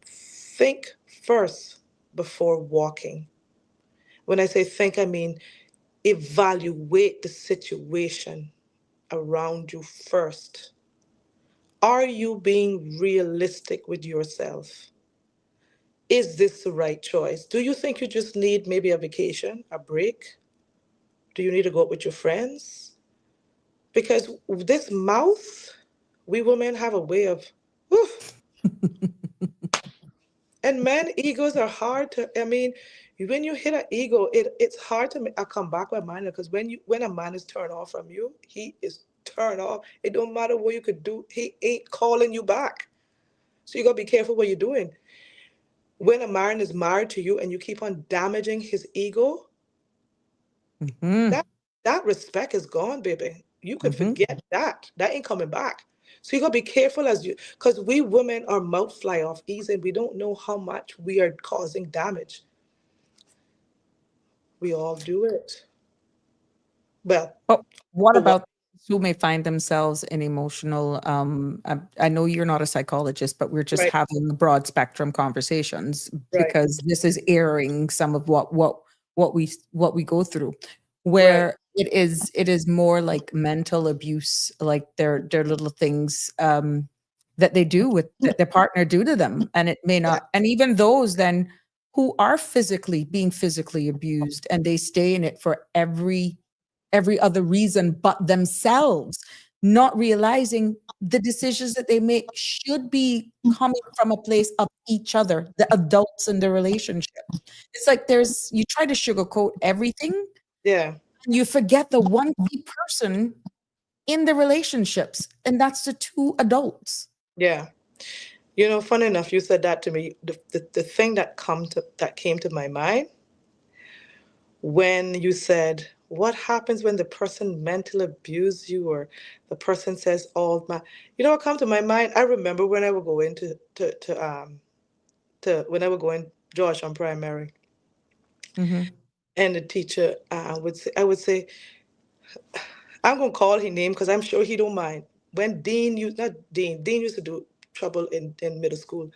think first before walking. When I say think, I mean evaluate the situation around you first. Are you being realistic with yourself? Is this the right choice? Do you think you just need maybe a vacation, a break? Do you need to go out with your friends? Because this mouth, we women have a way of, whew, and men egos are hard to. I mean, when you hit an ego, it's hard to come back with mine, because when a man is turned off from you, he is turned off. It don't matter what you could do, he ain't calling you back. So you got to be careful what you're doing. When a man is married to you and you keep on damaging his ego, Mm-hmm. that respect is gone, baby. You can Mm-hmm. forget that. That ain't coming back. So you gotta be careful as you, because we women are mouth fly off easy and we don't know how much we are causing damage. We all do it. Well, But what for what? about those who may find themselves in emotional, I know you're not a psychologist, but we're just Right, having broad spectrum conversations right, because this is airing some of what we go through, right. where it is more like mental abuse, like they're little things that they do with that their partner do to them, and it may Yeah, not, and even those then who are being physically abused, and they stay in it for every other reason but themselves, not realizing the decisions that they make should be coming from a place of each other, the adults in the relationship. It's like you try to sugarcoat everything yeah, and you forget the one key person in the relationships, and that's the two adults. yeah. Funny enough, you said that to me. The thing that came to my mind when you said, what happens when the person mentally abuse you, or the person says, oh my, what come to my mind? I remember when I would go into to when I would go in George on primary, Mhm. and the teacher I would say, I'm gonna call his name because I'm sure he don't mind. When Dean used not Dean, Dean used to do trouble in middle school.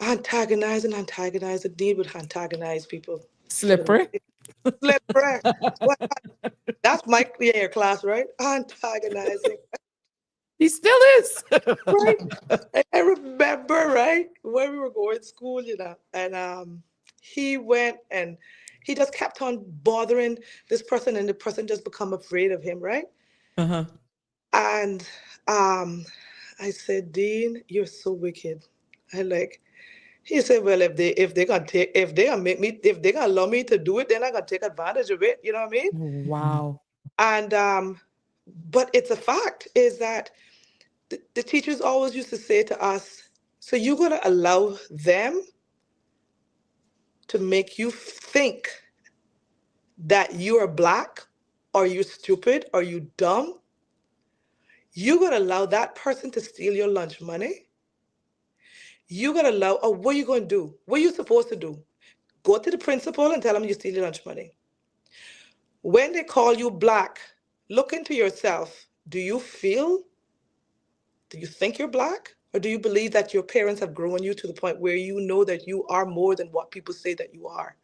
Antagonizing. Dean would antagonize people to the Slippery. flip wreck. What? That's my clear class, right? Antagonizing. He still is. Right. I remember, right, when we were going to school, and he went and he just kept on bothering this person, and the person just become afraid of him, right? Uh-huh. And um, I said, Dean, you're so wicked. I like. He said, well, if they gonna make me, if they gonna allow me to do it, then I gonna take advantage of it. You know what I mean? Wow. And but it's a fact is that the teachers always used to say to us, so you're going to allow them to make you think that you are black, or you stupid, or you dumb? You're going to allow that person to steal your lunch money? You're going to allow, or what are you going to do? What are you supposed to do? Go to the principal and tell him you steal your lunch money. When they call you black, look into yourself. Do you think you're black? Or do you believe that your parents have grown you to the point where you know that you are more than what people say that you are?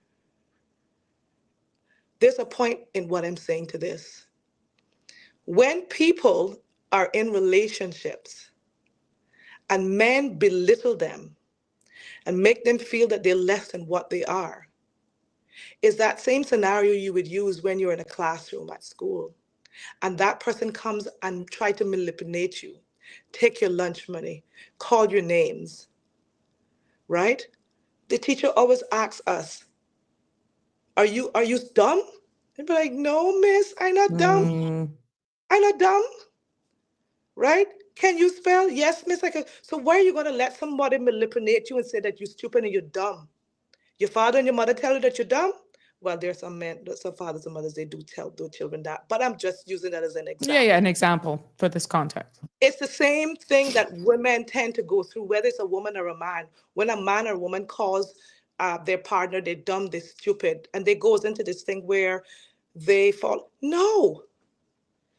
There's a point in what I'm saying to this. When people are in relationships and men belittle them and make them feel that they're less than what they are, is that same scenario you would use when you're in a classroom at school and that person comes and try to manipulate you, take your lunch money, call your names, right? The teacher always asks us, are you dumb? And be like, no, miss, I'm not dumb. Mm. I'm not dumb, right? Can you spell? Yes, miss, I can. So why are you gonna let somebody manipulate you and say that you're stupid and you're dumb? Your father and your mother tell you that you're dumb? Well, there's some fathers and mothers, they do tell their children that, but I'm just using that as an Yeah, yeah, example. an example for this context. It's the same thing that women tend to go through, whether it's a woman or a man. When a man or a woman calls their partner, they're dumb, they're stupid, and they goes into this thing where they fall. No,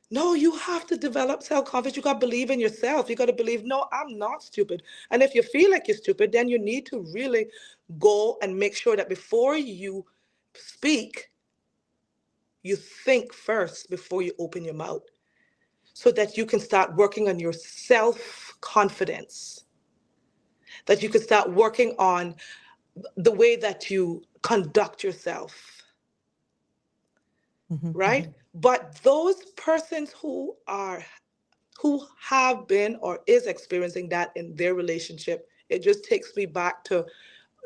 no, you have to develop self-confidence. You got to believe in yourself. You got to believe, no, I'm not stupid. And if you feel like you're stupid, then you need to really go and make sure that before you speak, you think first before you open your mouth, so that you can start working on your self-confidence, that you can start working on the way that you conduct yourself, Mhm. right? But those persons who have been or is experiencing that in their relationship, it just takes me back to,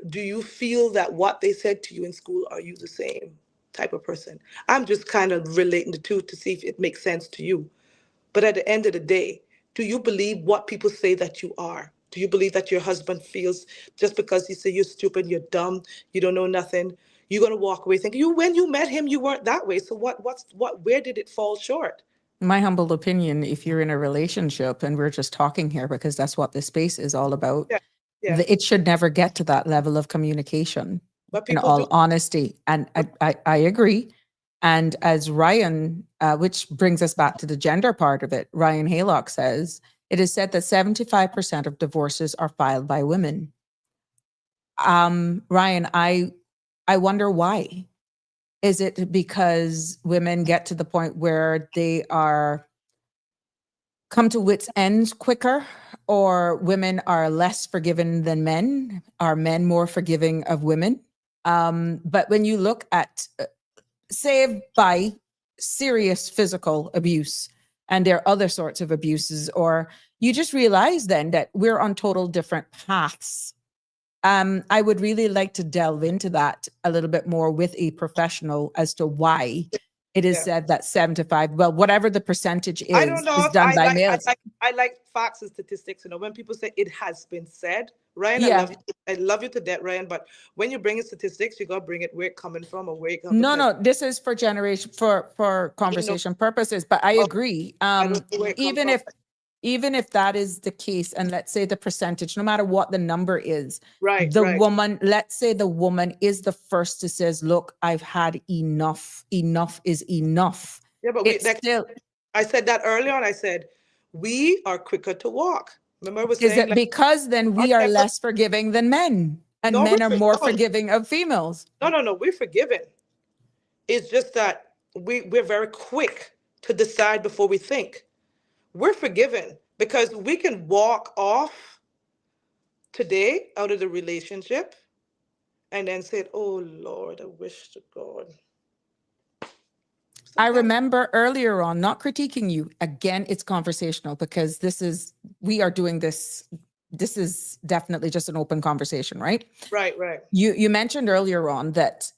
do you feel that what they said to you in school, are you the same type of person? I'm just kind of relating the two to see if it makes sense to you. But at the end of the day, do you believe what people say that you are? Do you believe that your husband feels just because he say you're stupid, you're dumb, you don't know nothing, you're gonna walk away thinking you when you met him you weren't that way? So where did it fall short? My humble opinion, if you're in a relationship, and we're just talking here because that's what this space is all about, Yeah, yeah. it should never get to that level of communication, But in people do. all honesty. And I agree. And as Ryan, which brings us back to the gender part of it, Ryan Haylock says, it is said that 75% of divorces are filed by women. Ryan, I wonder why. Is it because women get to the point where they are come to wits ends quicker, or women are less forgiven than men? Are men more forgiving of women? But when you look at, say, by serious physical abuse, and there are other sorts of abuses, or you just realize then that we're on total different paths. I would really like to delve into that a little bit more with a professional as to why it is Yeah. said that 75, well, whatever the percentage I don't know is if done by males. I like facts and statistics. You know, when people say it has been said, Ryan, Yeah. I love you to death, Ryan. But when you bring in statistics, you gotta bring it where it coming from or where it come No, because no, this is for generation for you know, conversation purposes, but I oh, agree. I don't know where it come Even from. if that is the case, and let's say the percentage, no matter what the number is, Right, the right. woman, let's say the woman is the first to says, look, I've had enough. Enough is enough. Yeah, but It's still, I said that earlier on. I said we are quicker to walk. Remember, I was is saying it like because then our we are temper. less forgiving than men, and No, men are more no, forgiving of females? no. We're forgiven. It's just that we're very quick to decide before we think. We're forgiven because we can walk off today out of the relationship and then say, "Oh Lord, I wish to God." I Sometimes, remember earlier on, not critiquing you. Again, it's conversational because we are doing this. This is definitely just an open conversation, right? right, right, You mentioned earlier on that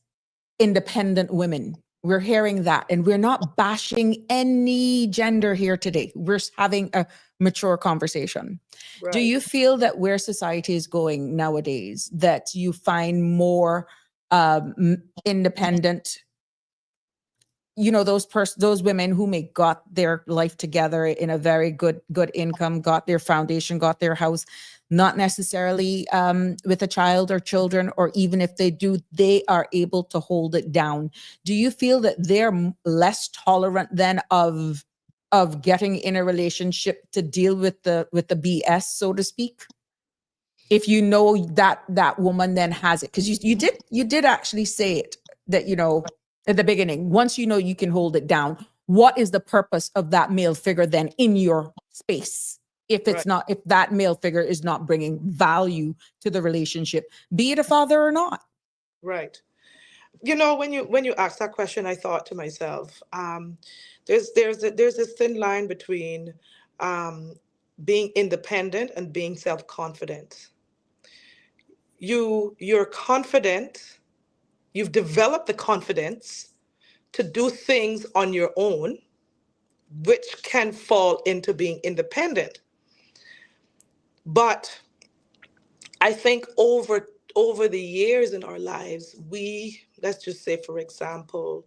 independent women, we're hearing that, and we're not bashing any gender here today. We're having a mature conversation. Do right. you feel that where society is going nowadays, that you find more independent, those women who may got their life together in a very good income, got their foundation, got their house, not necessarily with a child or children, or even if they do, they are able to hold it down? Do you feel that they're less tolerant than of getting in a relationship to deal with the BS, so to speak? If you know that that woman then has it, because you did actually say it, that at the beginning, once you know you can hold it down, what is the purpose of that male figure then in your space, if Right, if that male figure is not bringing value to the relationship, be it a father or not? right. You know, when you asked that question, I thought to myself, there's this thin line between um, being independent and being self-confident. You're confident, you've developed the confidence to do things on your own, which can fall into being independent. But I think over the years in our lives, we, let's just say, for example,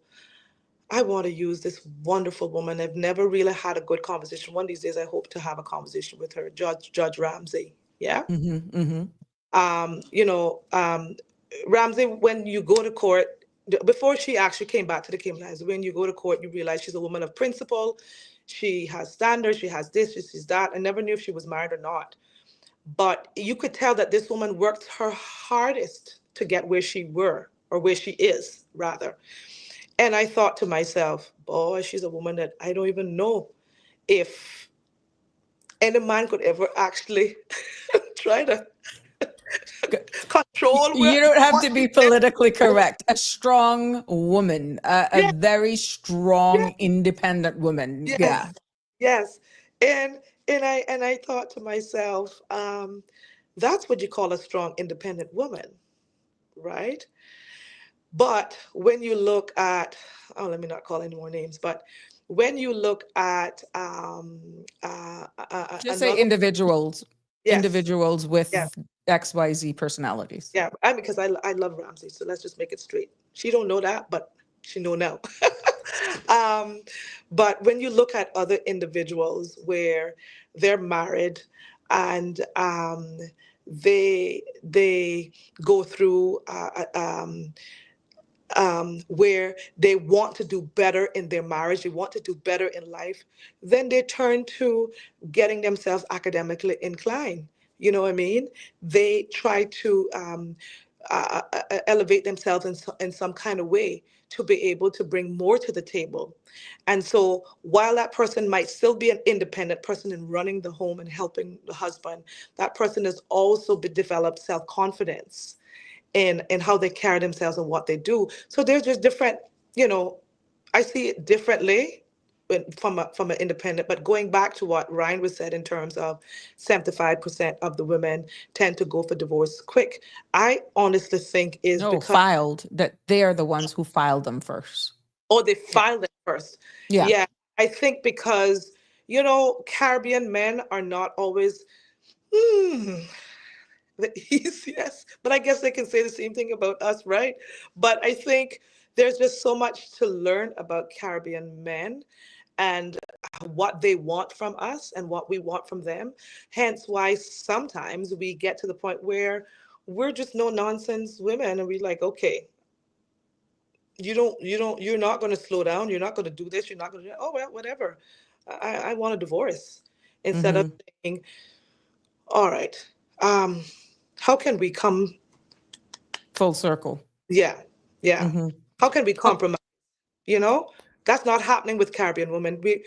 I want to use this wonderful woman. I've never really had a good conversation. One of these days, I hope to have a conversation with her, Judge Ramsey. Yeah. Mm-hmm, mm-hmm. You know, Ramsey, when you go to court, before she actually came back to the Cayman Islands, when you go to court, you realize she's a woman of principle. She has standards. She has this. She's that. I never knew if she was married or not. But you could tell that this woman worked her hardest to get where she were, or where she is, rather. And I thought to myself, boy, she's a woman that I don't even know if any man could ever actually try to control where You don't have what to she be said. politically correct. A strong woman, a Yeah, very yeah, strong, independent woman. Yeah. yes, yes. And I thought to myself, that's what you call a strong, independent woman, right? But when you look at, oh, let me not call any more names, but when you look at Just say another, individuals. Yes. individuals with Yeah. XYZ personalities. Yeah. Because I love Ramsey, so let's just make it straight. She don't know that, but she know now. um, but when you look at other individuals where they're married and they go through where they want to do better in their marriage, they want to do better in life, then they turn to getting themselves academically inclined. You know what I mean? They try to elevate themselves in some kind of way to be able to bring more to the table. And so while that person might still be an independent person in running the home and helping the husband, that person has also developed self-confidence in how they carry themselves and what they do. So there's just different, you know, I see it differently from an independent. But going back to what Ryan was said in terms of 75% of the women tend to go for divorce quick, I honestly think is No, because filed, that they are the ones who filed them first. they filed it first. Yeah. Yeah, I think because Caribbean men are not always the easiest, but I guess they can say the same thing about us, right? But I think there's just so much to learn about Caribbean men and what they want from us and what we want from them. Hence why sometimes we get to the point where we're just no nonsense women and we're like, okay, you're not going to slow down. You're not going to do this. You're not going to do, oh, well, whatever. I want a divorce instead of Mm-hmm. saying, all right, um, how can we come Full circle. Yeah, yeah. Mm-hmm. How can we Oh, compromise? You know, that's not happening with Caribbean women. We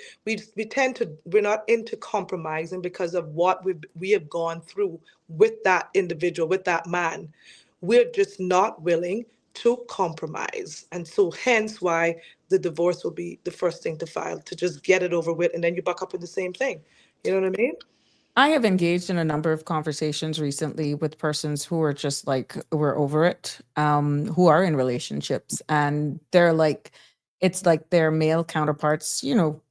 tend to we're not into compromising because of what we have gone through with that individual, with that man. We're just not willing to compromise, and so hence why the divorce will be the first thing to file to just get it over with, and then you buck up in the same thing. You know what I mean? I have engaged in a number of conversations recently with persons who are just like, we're over it, who are in relationships. And they're like, it's like their male counterparts,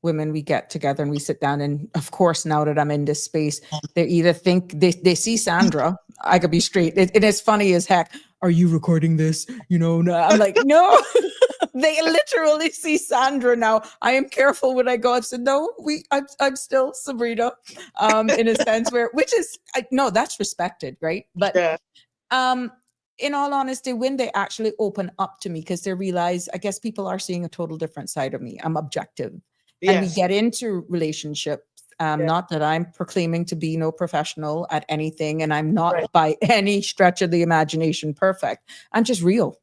women, we get together and we sit down. And of course, now that I'm in this space, they either think they see Sandra. I could be straight. It is funny as heck. Are you recording this? No, I'm like, no. They literally see Sandra now. I am careful when I go. I said, no, I'm still Sabrina, in a sense which is, no, that's respected, right? But Yeah, um, in all honesty, when they actually open up to me, because they realize, I guess people are seeing a total different side of me. I'm objective, and we yes, get into relationships. yeah, Not that I'm proclaiming to be no professional at anything, and I'm not right, by any stretch of the imagination perfect. I'm just real. yes,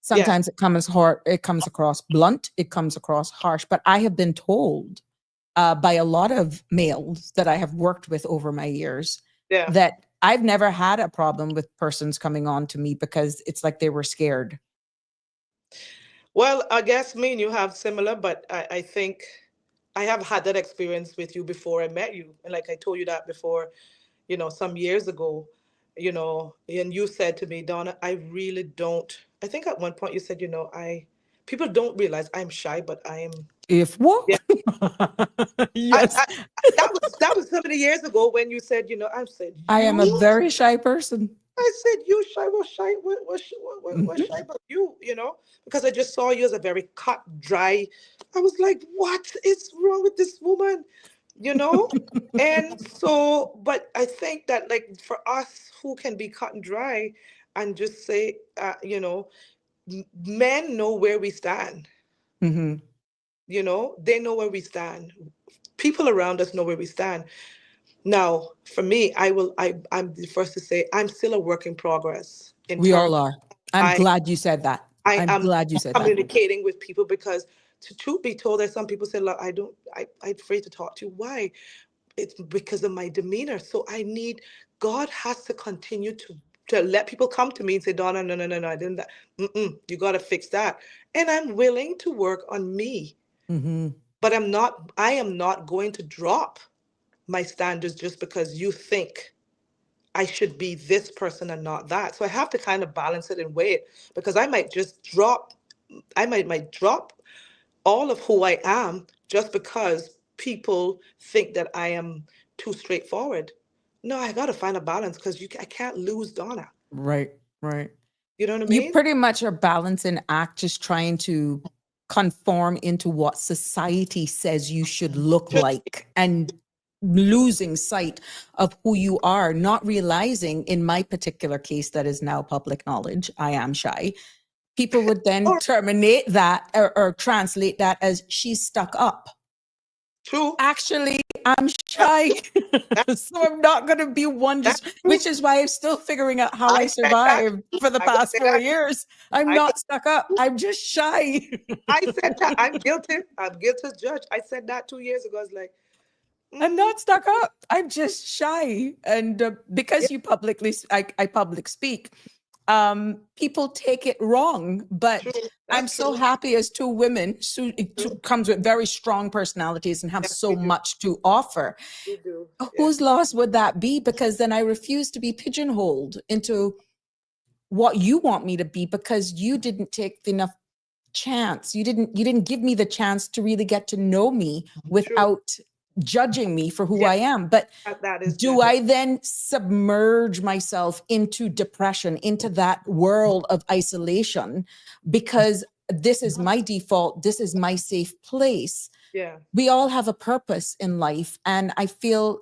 Sometimes it comes hard, it comes across blunt, it comes across harsh. But I have been told by a lot of males that I have worked with over my years yeah. that I've never had a problem with persons coming on to me because it's like they were scared. Well, I guess me and you have similar, but I think I have had that experience with you before I met you. And like I told you that before, some years ago, and you said to me, Donna, I really don't. I think at one point you said, people don't realize I'm shy, but I am. If what? Yeah. I, Yes, I that was so many years ago when you said, I said, I am a you very shy person. I said, you shy, what shy, what Mhm. shy about you, because I just saw you as a very cut, dry. I was like, what is wrong with this woman? You know? And so, but I think that like for us who can be cut and dry and just say, men know where we stand, Mhm. they know where we stand. People around us know where we stand. Now, for me, I'm the first to say I'm still a work in progress in We terms all are. I'm I glad you said that. I I'm am glad you said that. communicating with people because to truth be told, there's some people say, look, I'm afraid to talk to you. Why? It's because of my demeanor. So God has to continue to let people come to me and say, Donna, no, no, no, no, I didn't that. You got to fix that. And I'm willing to work on me, Mhm. but I am not going to drop my standards just because you think I should be this person and not that. So I have to kind of balance it and weigh it because I might drop all of who I am just because people think that I am too straightforward. no, I got to find a balance because I can't lose Donna. Right, right. You know what I You mean? pretty much are balancing act, just trying to conform into what society says you should look Just, like and losing sight of who you are, not realizing in my particular case that is now public knowledge, I am shy. People would then oh, terminate that or translate that as she's stuck up. true. Actually, I'm That, shy. that, So I'm not going to be one that's just, true. which is why I'm still figuring out how I I said that. survived for the I can past say 4 years. I'm that. not stuck up. I'm just shy. I said that. I'm guilty. I'm guilty as judge. I said that 2 years ago. I was like, I'm mm, not stuck up. I'm just shy. And yeah, because I public speak, people take it wrong. true. But I'm That's so true. happy as two women True. two comes with very strong personalities and have Yes, so we do. much to offer. We do. Yeah. Whose loss would that be? Because then I refuse to be pigeonholed into what you want me to be because you didn't take enough chance. You didn't give me the chance to really get to know me True. without judging me for who Yeah. I am. But That is do genuine. I then submerge myself into depression, into that world of isolation because this is my default, this is my safe place? Yeah. We all have a purpose in life, and I feel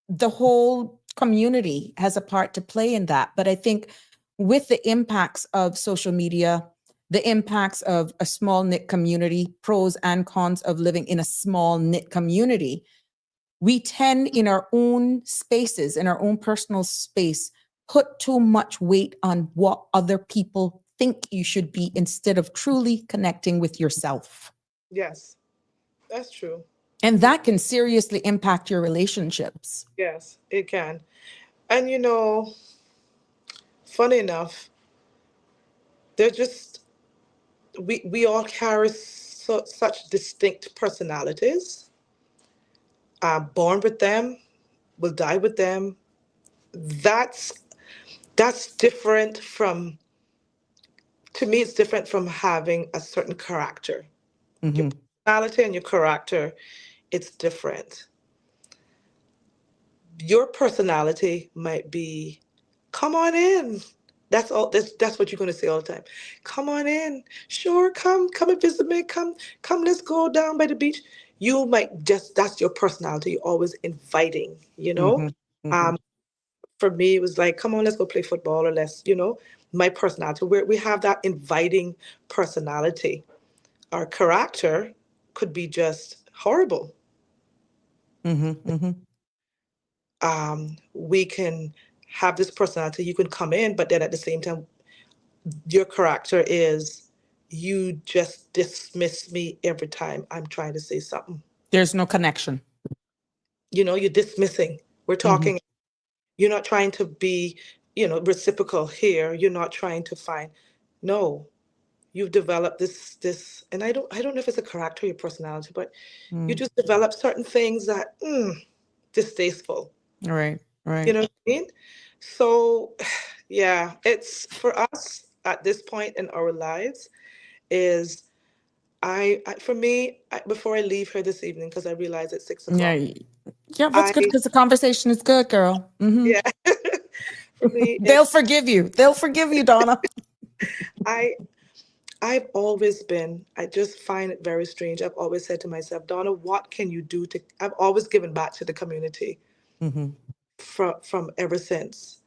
the whole community has a part to play in that. But I think with the impacts of social media, the impacts of a small knit community, pros and cons of living in a small knit community, we tend in our own spaces, in our own personal space, put too much weight on what other people think you should be instead of truly connecting with yourself. Yes. That's true. And that can seriously impact your relationships. Yes, it can. And funny enough, they're just we all carry such distinct personalities. Born with them, will die with them. That's that's different from to me. It's different from having a certain character. Your Mhm. personality and your character, it's different. Your personality might be, come on in. That's all. That's what you're going to say all the time. Come on in. Sure, come and visit me. Come. Let's go down by the beach. You might just that's your personality. You're always inviting. Mhm. Mhm. Um, for me, it was like, come on, let's go play football, or my personality. We have that inviting personality. Our character could be just horrible. Mhm. Mhm. We can have this personality. You can come in, but then at the same time, your character is you just dismiss me every time I'm trying to say something. There's no connection. You're dismissing. We're Mhm. talking. You're not trying to be, reciprocal here. You're not trying to find. No, you've developed this, and I don't know if it's a character or your personality, but you Mm. just develop certain things that distasteful. Right. You Right. know what I mean? So, yeah, it's for us at this point in our lives is for me, before I leave here this evening, because I realize it's six Yeah. o'clock. Yeah. That's I good because the conversation is good, girl. Hmm. Yeah, for me, They'll forgive you. They'll forgive you, Donna. I I've always been. I just find it very strange. I've always said to myself, Donna, what can you do to? I've always given back to the community Hmm. from ever since.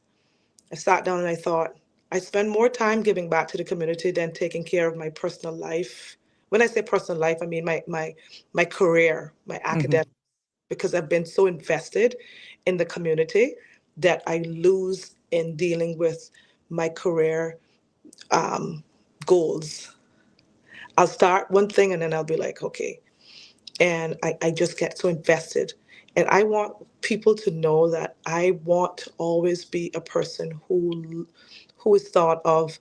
I sat down and I thought, I spend more time giving back to the community than taking care of my personal life. When I say personal life, I mean my career, my Hmm. academic, because I've been so invested in the community that I lose in dealing with my career goals. I'll start one thing and then I'll be like, okay. And I just get so invested. And I want people to know that I want to always be a person who is thought of,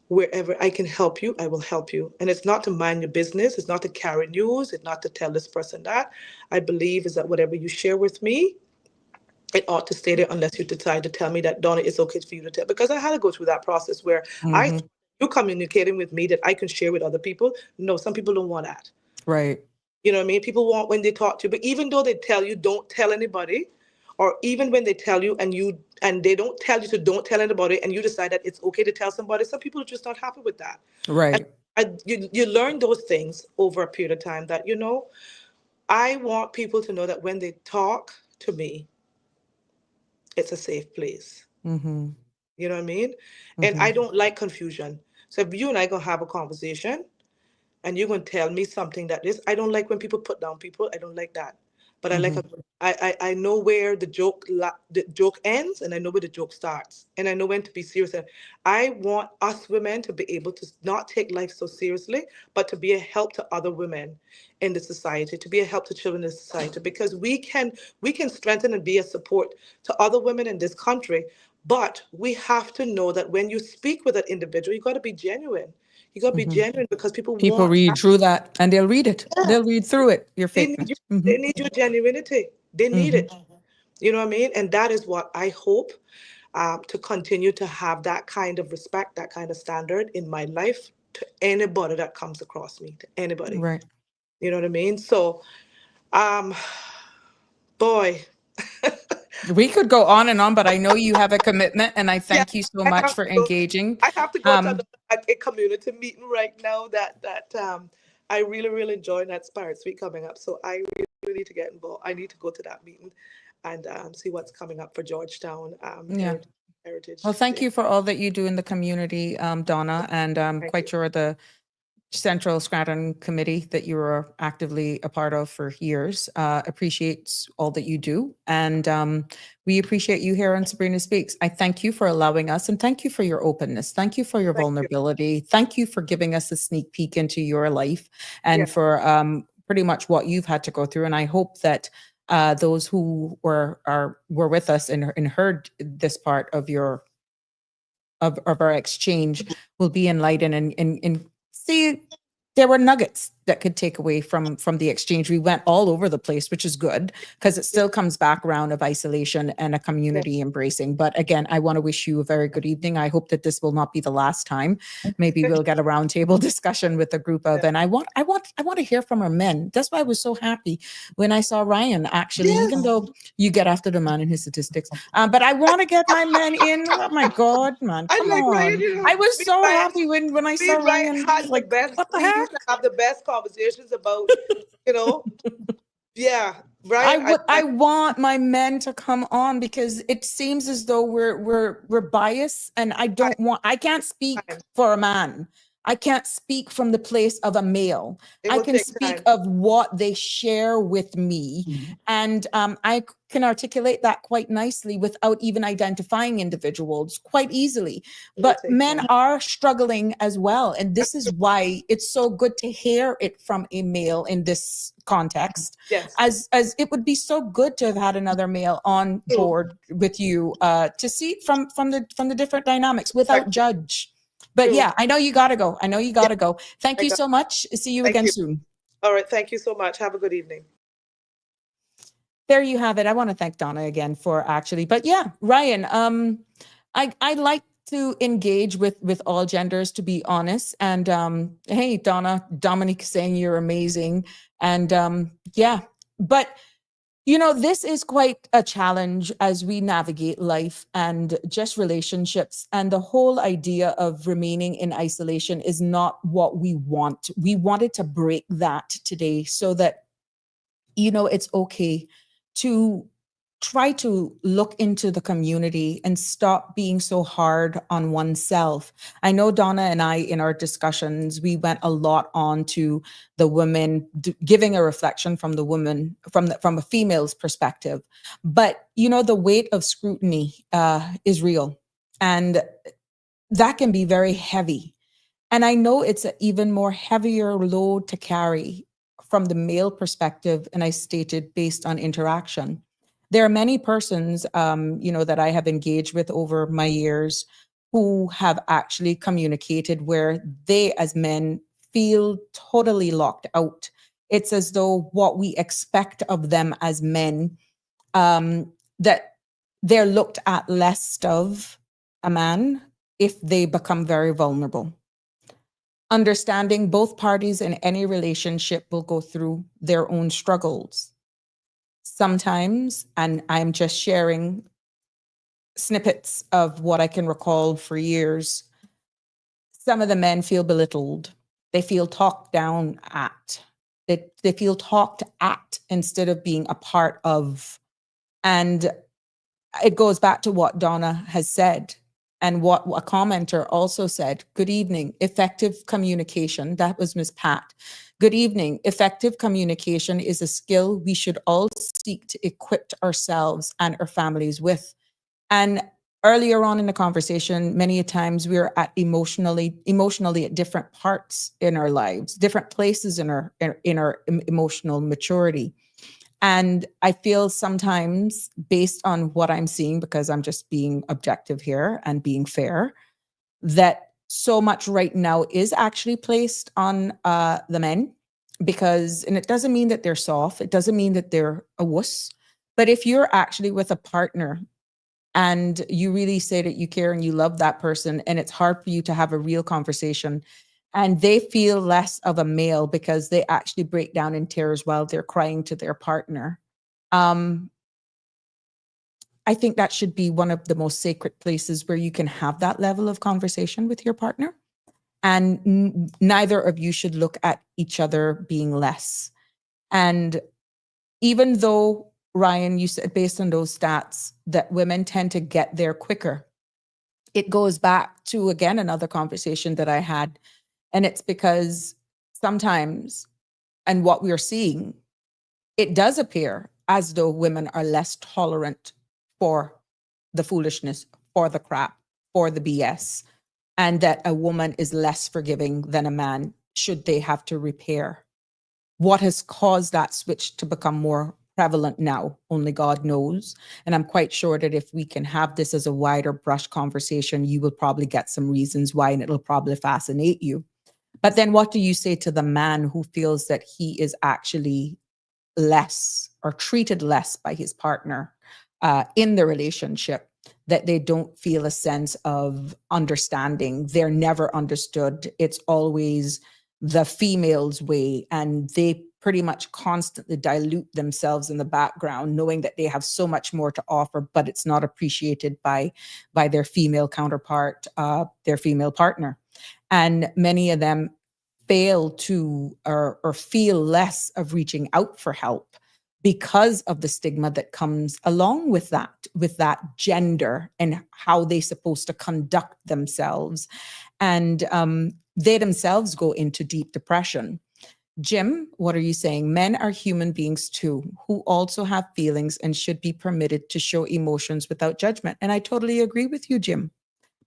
wherever I can help you, I will help you. And it's not to mind your business, it's not to carry news, it's not to tell this person that. I believe is that whatever you share with me, it ought to stay there unless you decide to tell me that, Donna, it's okay for you to tell. Because I had to go through that process where Hmm. you communicating with me that I can share with other people. No, some people don't want that. Right. You know what I mean? People want when they talk to you, but even though they tell you don't tell anybody, or even when they tell you and they don't tell you to don't tell anybody, and you decide that it's okay to tell somebody, some people are just not happy with that. And Right. you learn those things over a period of time that, I want people to know that when they talk to me, it's a safe place. Mm-hmm. You know what I mean? And Mm-hmm. I don't like confusion. So if you and I gonna have a conversation, and you're going to tell me something that is, I don't like when people put down people. I don't like that. But I like Mm-hmm. I know where the joke ends, and I know where the joke starts, and I know when to be serious. And I want us women to be able to not take life so seriously, but to be a help to other women in the society, to be a help to children in the society, because we can strengthen and be a support to other women in this country. But we have to know that when you speak with an individual, you got to be genuine. You got to be Mm-hmm. genuine, because people People want read that. through that and they'll read it. Yeah, They'll read through it, your they need you. fakeness. Mm-hmm. They need your genuinity. They need Mm-hmm. it. You know what I mean? And that is what I hope, to continue to have that kind of respect, that kind of standard in my life to anybody that comes across me, to anybody. Right. You know what I mean? So, um, boy, We could go on and on, but I know you have a commitment, and I yeah, thank you so I much have for to go. engaging. I have to go to Um, a community meeting right now that I really really enjoy, that Spirit Week coming up. So I really need to get involved. I need to go to that meeting and see what's coming up for Georgetown yeah. Well, Heritage thank Day. you for all that you do in the community, Donna, and I'm Thank quite you. sure the Central Scranton Committee that you were actively a part of for years appreciates all that you do. And we appreciate you here on Sabrina Speaks. I thank you for allowing us, and thank you for your openness. Thank you for your Thank you. vulnerability. Thank you for giving us a sneak peek into your life Yeah. and for pretty much what you've had to go through. And I hope that those who were with us and heard this part of of our exchange will be enlightened and see there were nuggets that could take away from the exchange. We went all over the place, which is good because it Yeah. still comes back around of isolation and a Yeah. community embracing. But again, I want to wish you a very good evening. I hope that this will not be the last time. Maybe we'll get a roundtable discussion with a group of, Yeah. and I want to hear from our men. That's why I was so happy when I saw Ryan actually, even Yes. though you get after the man and his statistics. But I want to get my men in. Oh my God, man, I come like Ryan. on! I was Me and so Ryan. happy when I Me saw and Ryan Ryan. I had was the like, best. what the We used to heck? have the best conversations about, you know. Yeah, Ryan. I want my men to come on because it seems as though we're biased, and I can't speak Time. for a man. I can't speak from the place of a male. It I will can take speak time. of what they share with me. And I can articulate that quite nicely without even identifying individuals quite easily. It will But take men time. are struggling as well. And this is why it's so good to hear it from a male in this context, Yes. as it would be so good to have had another male on True. board with you to see it from the different dynamics Like, without judge. But true. yeah, I know you gotta go. I know you Yeah. gotta go. Thank I you got. so much. See you Thank again you. soon. All right. Thank you so much. Have a good evening. There you have it. I want to thank Donna again for actually, but yeah, Ryan, I like to engage with all genders, to be honest. And hey, Donna, Dominique saying you're amazing. And yeah, but this is quite a challenge as we navigate life and just relationships. And the whole idea of remaining in isolation is not what we want. We wanted to break that today so that it's okay to try to look into the community and stop being so hard on oneself. I know Donna and I, in our discussions, we went a lot on to the women, giving a reflection from the woman, from a female's perspective. But, the weight of scrutiny is real. And that can be very heavy. And I know it's an even more heavier load to carry from the male perspective, and I stated based on interaction. There are many persons, that I have engaged with over my years who have actually communicated where they, as men, feel totally locked out. It's as though what we expect of them as men, that they're looked at less of a man if they become very vulnerable. Understanding both parties in any relationship will go through their own struggles. Sometimes, and I'm just sharing snippets of what I can recall for years, some of the men feel belittled. They feel talked down at. They feel talked at instead of being a part of. And it goes back to what Donna has said and what a commenter also said. Good evening, effective communication. That was Miss Pat. Good evening. Effective communication is a skill we should all seek to equip ourselves and our families with. And earlier on in the conversation, many a times we're at emotionally at different parts in our lives, different places in our emotional maturity. And I feel sometimes, based on what I'm seeing, because I'm just being objective here and being fair, that so much right now is actually placed on the men, because, and it doesn't mean that they're soft, it doesn't mean that they're a wuss, but if you're actually with a partner and you really say that you care and you love that person, and it's hard for you to have a real conversation, and they feel less of a male because they actually break down in tears while they're crying to their partner. I think that should be one of the most sacred places where you can have that level of conversation with your partner. And neither of you should look at each other being less. And even though, Ryan, you said based on those stats that women tend to get there quicker, it goes back to, again, another conversation that I had. And it's because sometimes, and what we're seeing, it does appear as though women are less tolerant for the foolishness, for the crap, for the BS, and that a woman is less forgiving than a man should they have to repair. What has caused that switch to become more prevalent now, only God knows. And I'm quite sure that if we can have this as a wider brush conversation, you will probably get some reasons why, and it'll probably fascinate you. But then what do you say to the man who feels that he is actually less or treated less by his partner in the relationship, that they don't feel a sense of understanding? They're never understood. It's always the female's way, and they pretty much constantly dilute themselves in the background, knowing that they have so much more to offer, but it's not appreciated by their female counterpart, their female partner. And many of them fail to or feel less of reaching out for help because of the stigma that comes along with that gender and how they're supposed to conduct themselves. And they themselves go into deep depression. Jim, what are you saying? Men are human beings too, who also have feelings and should be permitted to show emotions without judgment. And I totally agree with you, Jim.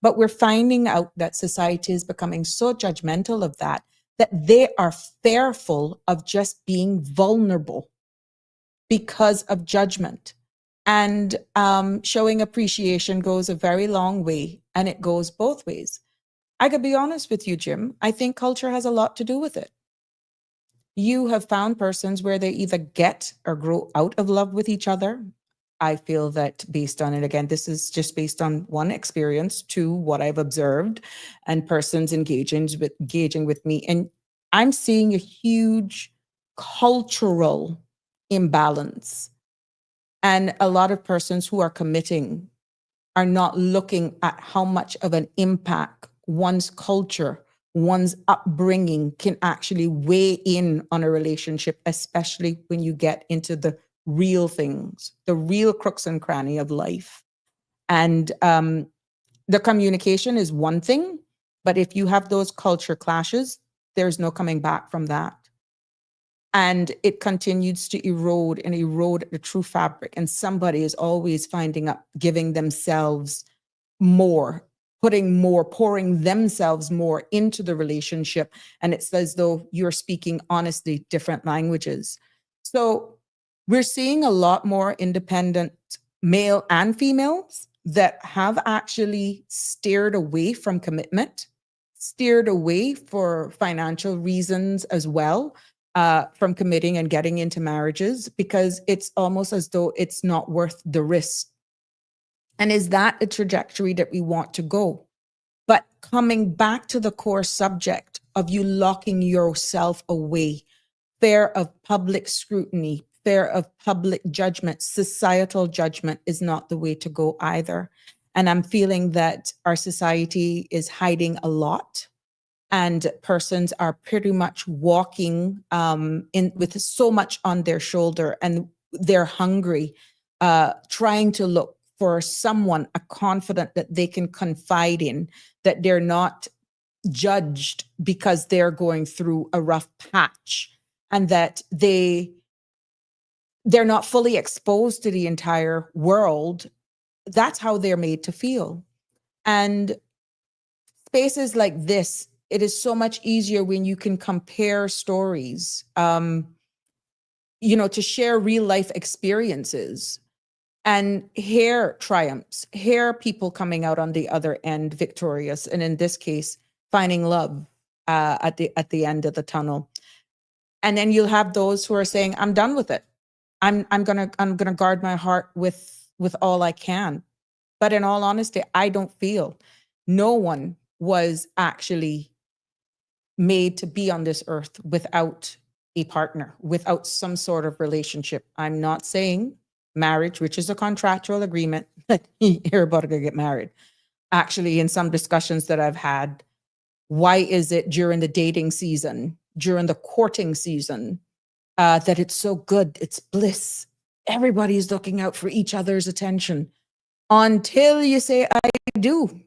But we're finding out that society is becoming so judgmental of that they are fearful of just being vulnerable because of judgment. And showing appreciation goes a very long way, and it goes both ways. I could be honest with you, Jim. I think culture has a lot to do with it. You have found persons where they either get or grow out of love with each other. I feel that based on it, again, this is just based on one experience, two, what I've observed, and persons engaging with me. And I'm seeing a huge cultural imbalance. And a lot of persons who are committing are not looking at how much of an impact one's culture, one's upbringing can actually weigh in on a relationship, especially when you get into the real things, the real crooks and cranny of life. And the communication is one thing, but if you have those culture clashes, there's no coming back from that. And it continues to erode and erode the true fabric. And somebody is always giving themselves more, pouring themselves more into the relationship. And it's as though you're speaking honestly different languages. So we're seeing a lot more independent male and females that have actually steered away from commitment, steered away for financial reasons as well, from committing and getting into marriages, because it's almost as though it's not worth the risk. And is that a trajectory that we want to go? But coming back to the core subject, of you locking yourself away, fear of public scrutiny, fear of public judgment, societal judgment is not the way to go either. And I'm feeling that our society is hiding a lot, and persons are pretty much walking in with so much on their shoulder, and they're hungry, trying to look for someone, a confidant that they can confide in, that they're not judged because they're going through a rough patch, and that they're not fully exposed to the entire world. That's how they're made to feel. And spaces like this, it is so much easier when you can compare stories, to share real life experiences and hear triumphs, hear people coming out on the other end victorious, and in this case, finding love at the end of the tunnel. And then you'll have those who are saying, "I'm done with it. I'm gonna guard my heart with all I can." But in all honesty, I don't feel no one was actually made to be on this earth without a partner, without some sort of relationship. I'm not saying marriage, which is a contractual agreement, that you're about to get married. Actually, in some discussions that I've had, why is it during the dating season, during the courting season, that it's so good, it's bliss, everybody's looking out for each other's attention, until you say, "I do."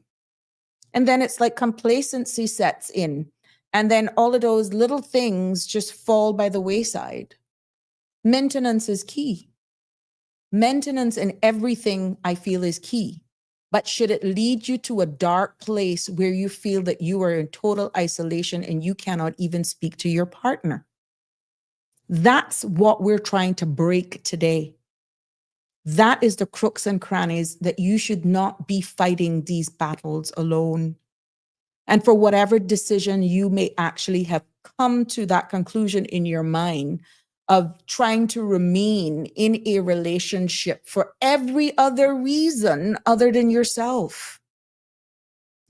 And then it's like complacency sets in. And then all of those little things just fall by the wayside. Maintenance is key. Maintenance in everything, I feel, is key. But should it lead you to a dark place where you feel that you are in total isolation and you cannot even speak to your partner? That's what we're trying to break today. That is the crooks and crannies, that you should not be fighting these battles alone. And for whatever decision you may actually have come to that conclusion in your mind of trying to remain in a relationship for every other reason other than yourself,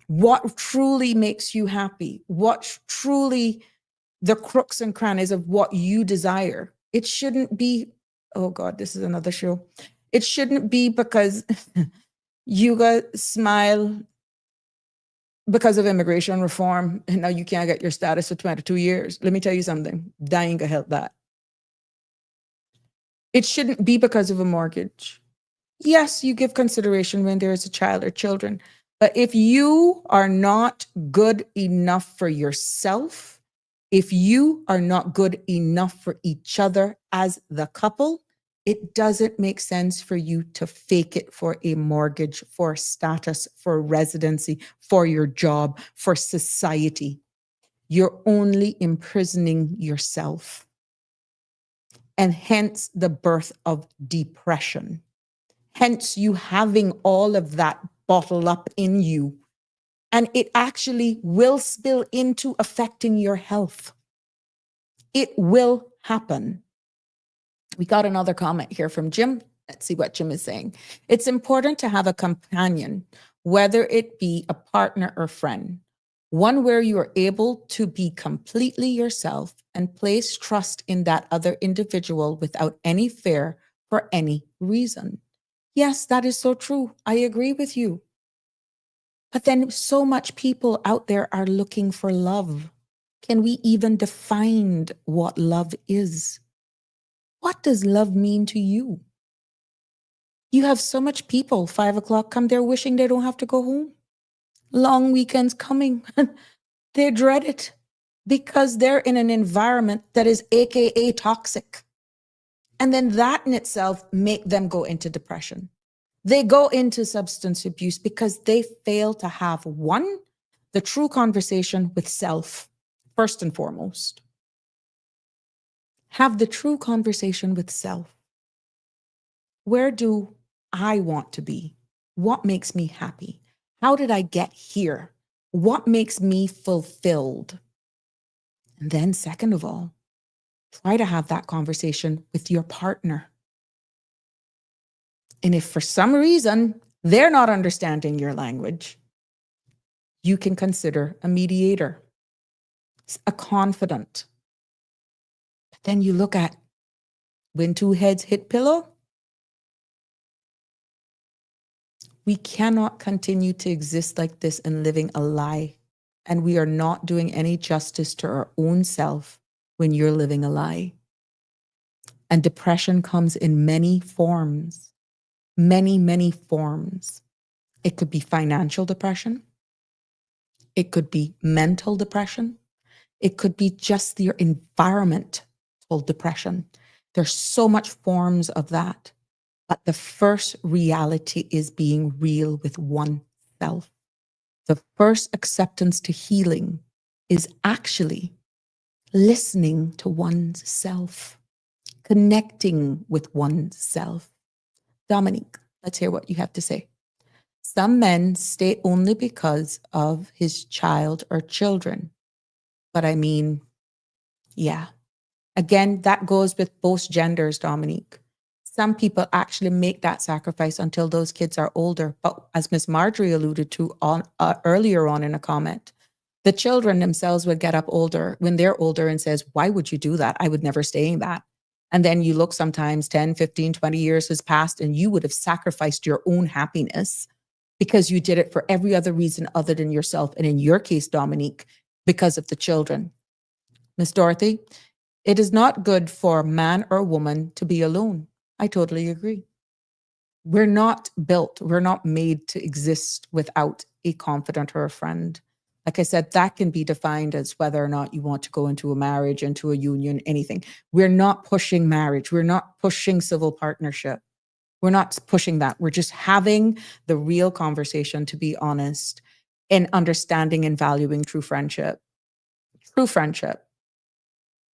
what truly makes you happy? What truly the crooks and crannies of what you desire? It shouldn't be, oh God, this is another show. It shouldn't be because you got smile because of immigration reform and now you can't get your status for 22 years. Let me tell you something. Dying to help that. It shouldn't be because of a mortgage. Yes, you give consideration when there is a child or children, but if you are not good enough for yourself, if you are not good enough for each other as the couple, it doesn't make sense for you to fake it for a mortgage, for status, for residency, for your job, for society. You're only imprisoning yourself. And hence the birth of depression. Hence you having all of that bottled up in you. And it actually will spill into affecting your health. It will happen. We got another comment here from Jim. Let's see what Jim is saying. It's important to have a companion, whether it be a partner or friend, one where you are able to be completely yourself and place trust in that other individual without any fear for any reason. Yes, that is so true. I agree with you. But then so much people out there are looking for love. Can we even define what love is? What does love mean to you? You have so much people, 5 o'clock come there wishing they don't have to go home. Long weekends coming. They dread it because they're in an environment that is AKA toxic. And then that in itself make them go into depression. They go into substance abuse because they fail to have one, the true conversation with self, first and foremost. Have the true conversation with self. Where do I want to be? What makes me happy? How did I get here? What makes me fulfilled? And then second of all, try to have that conversation with your partner. And if for some reason they're not understanding your language, you can consider a mediator. a confidant. But then you look at when two heads hit pillow, we cannot continue to exist like this and living a lie. And we are not doing any justice to our own self when you're living a lie. And depression comes in many forms, many, many forms. It could be financial depression. It could be mental depression. It could be just your environmental depression. There's so much forms of that. But the first reality is being real with oneself. The first acceptance to healing is actually listening to one's self, connecting with oneself. Dominique, let's hear what you have to say. Some men stay only because of his child or children. But I mean, yeah. Again, that goes with both genders, Dominique. Some people actually make that sacrifice until those kids are older. But as Miss Marjorie alluded to earlier on in a comment, the children themselves would get up older when they're older and says, why would you do that? I would never stay in that. And then you look sometimes 10, 15, 20 years has passed and you would have sacrificed your own happiness because you did it for every other reason other than yourself. And in your case, Dominique, because of the children. Miss Dorothy, it is not good for a man or woman to be alone. I totally agree. We're not made to exist without a confidant or a friend. Like I said, that can be defined as whether or not you want to go into a marriage, into a union, anything. We're not pushing marriage. We're not pushing civil partnership. We're not pushing that. We're just having the real conversation, to be honest, in understanding and valuing true friendship,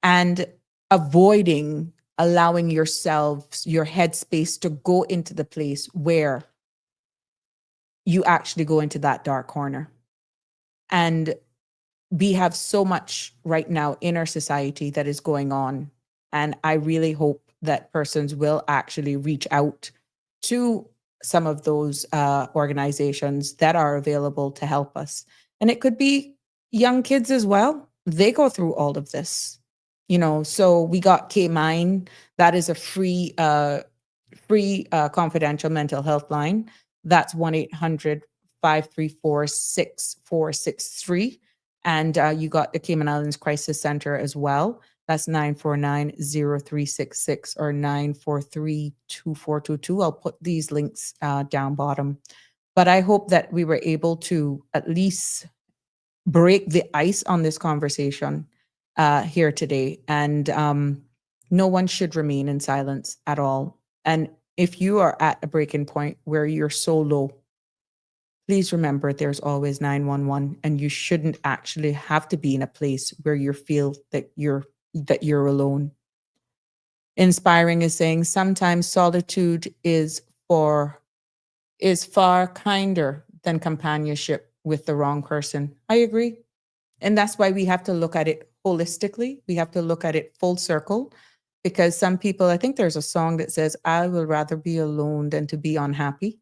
and avoiding allowing yourselves, your headspace to go into the place where you actually go into that dark corner. And we have so much right now in our society that is going on. And I really hope that persons will actually reach out to some of those organizations that are available to help us. And it could be young kids as well. They go through all of this, so we got K-Mine. That is a free confidential mental health line. That's 1-800-534-6463. And you got the Cayman Islands Crisis Center as well. That's 949-0366 or 943-2422. I'll put these links down bottom. But I hope that we were able to at least break the ice on this conversation here today. And no one should remain in silence at all. And if you are at a breaking point where you're so low, please remember there's always 911, and you shouldn't actually have to be in a place where you feel that you're alone. Inspiring is saying sometimes solitude is far kinder than companionship with the wrong person. I agree. And that's why we have to look at it holistically. We have to look at it full circle, because some people, I think there's a song that says, I will rather be alone than to be unhappy.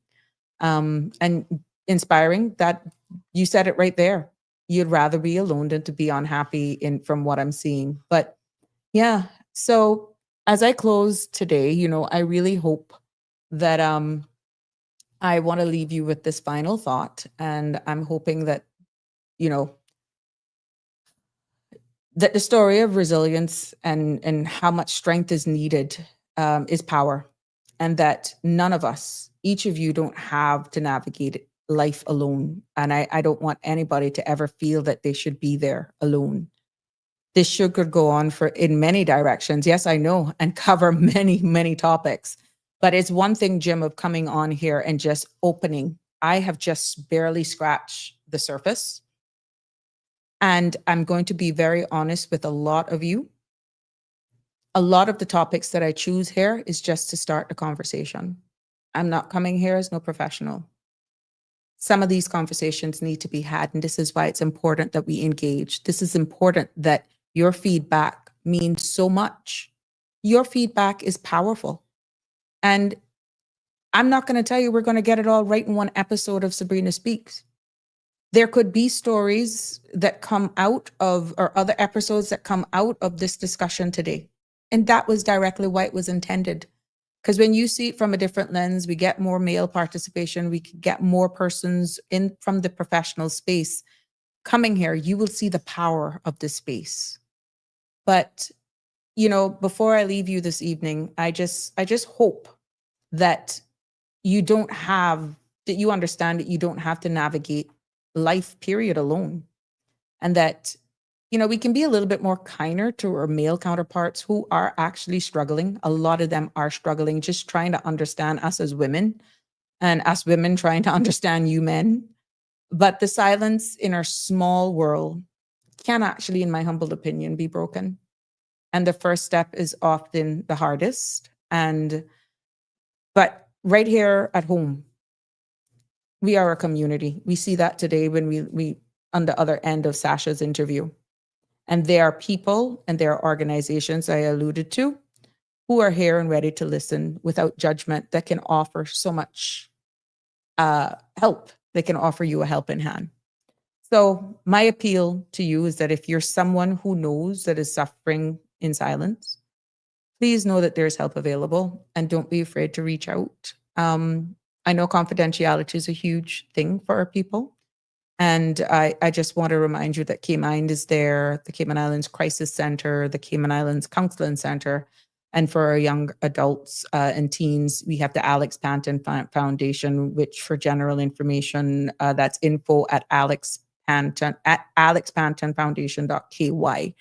And inspiring, that you said it right there. You'd rather be alone than to be unhappy from what I'm seeing. But yeah, so as I close today, I really hope that I want to leave you with this final thought. And I'm hoping that, that the story of resilience and how much strength is needed is power. And that none of us, each of you, don't have to navigate life alone. And I don't want anybody to ever feel that they should be there alone. This show could go on in many directions. Yes, I know, and cover many, many topics. But it's one thing, Jim, of coming on here and just opening. I have just barely scratched the surface. And I'm going to be very honest with a lot of you. A lot of the topics that I choose here is just to start the conversation. I'm not coming here as no professional. Some of these conversations need to be had, and this is why it's important that we engage. This is important that your feedback means so much. Your feedback is powerful. And I'm not going to tell you we're going to get it all right in one episode of Sabrina Speaks. there could be stories that come out of, or other episodes that come out of this discussion today. And that was directly why it was intended. Because when you see it from a different lens, we get more male participation, we could get more persons in from the professional space coming here. You will see the power of this space. But, you know, before I leave you this evening, I just hope that you don't have, that you understand that you don't have to navigate life period alone. And that, you know, we can be a little bit more kinder to our male counterparts who are actually struggling. A lot of them are struggling, just trying to understand us as women, and us women trying to understand you men. But the silence in our small world can actually, in my humble opinion, be broken. And the first step is often the hardest. But right here at home, we are a community. We see that today when we on the other end of Sasha's interview. And there are people and there are organizations I alluded to who are here and ready to listen without judgment, that can offer so much help. They can offer you a helping hand. So my appeal to you is that if you're someone who knows that is suffering in silence, please know that there's help available and don't be afraid to reach out. I know confidentiality is a huge thing for our people. And I just want to remind you that Cayman is there, the Cayman Islands Crisis Center, the Cayman Islands Counseling Center. And for our young adults and teens, we have the Alex Panton Foundation, which for general information, that's info at alexpantonfoundation.ky.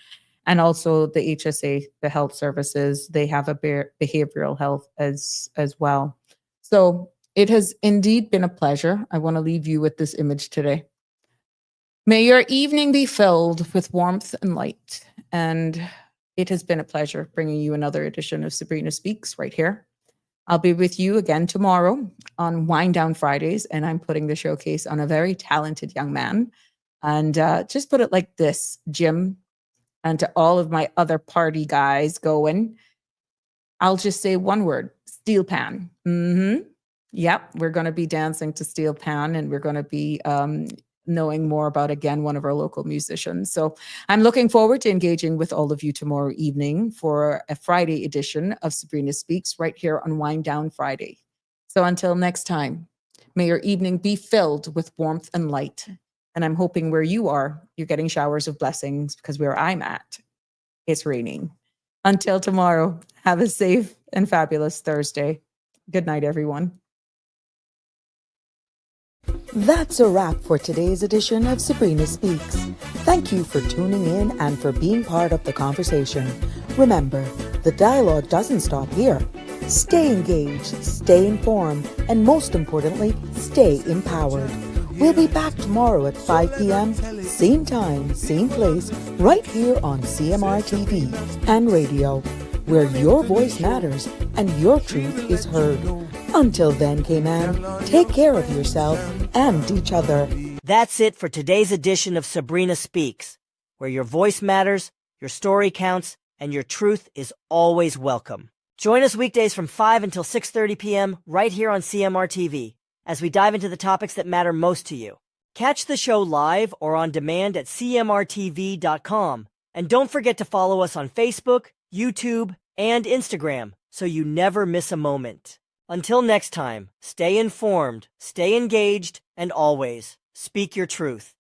And also the HSA, the health services, they have a behavioral health as well. So it has indeed been a pleasure. I want to leave you with this image today. May your evening be filled with warmth and light. And it has been a pleasure bringing you another edition of Sabrina Speaks right here. I'll be with you again tomorrow on Wind Down Fridays, and I'm putting the showcase on a very talented young man. And just put it like this, Jim, and to all of my other party guys going, I'll just say one word: steel pan. Yep, we're going to be dancing to steel pan, and we're going to be knowing more about, again, one of our local musicians. So I'm looking forward to engaging with all of you tomorrow evening for a Friday edition of Sabrina Speaks right here on Wind Down Friday. So until next time, may your evening be filled with warmth and light. And I'm hoping where you are, you're getting showers of blessings, because where I'm at, it's raining. Until tomorrow, have a safe and fabulous Thursday. Good night, everyone. That's a wrap for today's edition of Sabrina Speaks. Thank you for tuning in and for being part of the conversation. Remember, the dialogue doesn't stop here. Stay engaged, stay informed, and most importantly, stay empowered. We'll be back tomorrow at 5 p.m., same time, same place, right here on CMR TV and radio, where your voice matters and your truth is heard. Until then, Cayman, take care of yourself and each other. That's it for today's edition of Sabrina Speaks, where your voice matters, your story counts, and your truth is always welcome. Join us weekdays from 5 until 6:30 p.m. right here on CMR TV as we dive into the topics that matter most to you. Catch the show live or on demand at cmrtv.com. And don't forget to follow us on Facebook, YouTube, and Instagram so you never miss a moment. Until next time, stay informed, stay engaged, and always speak your truth.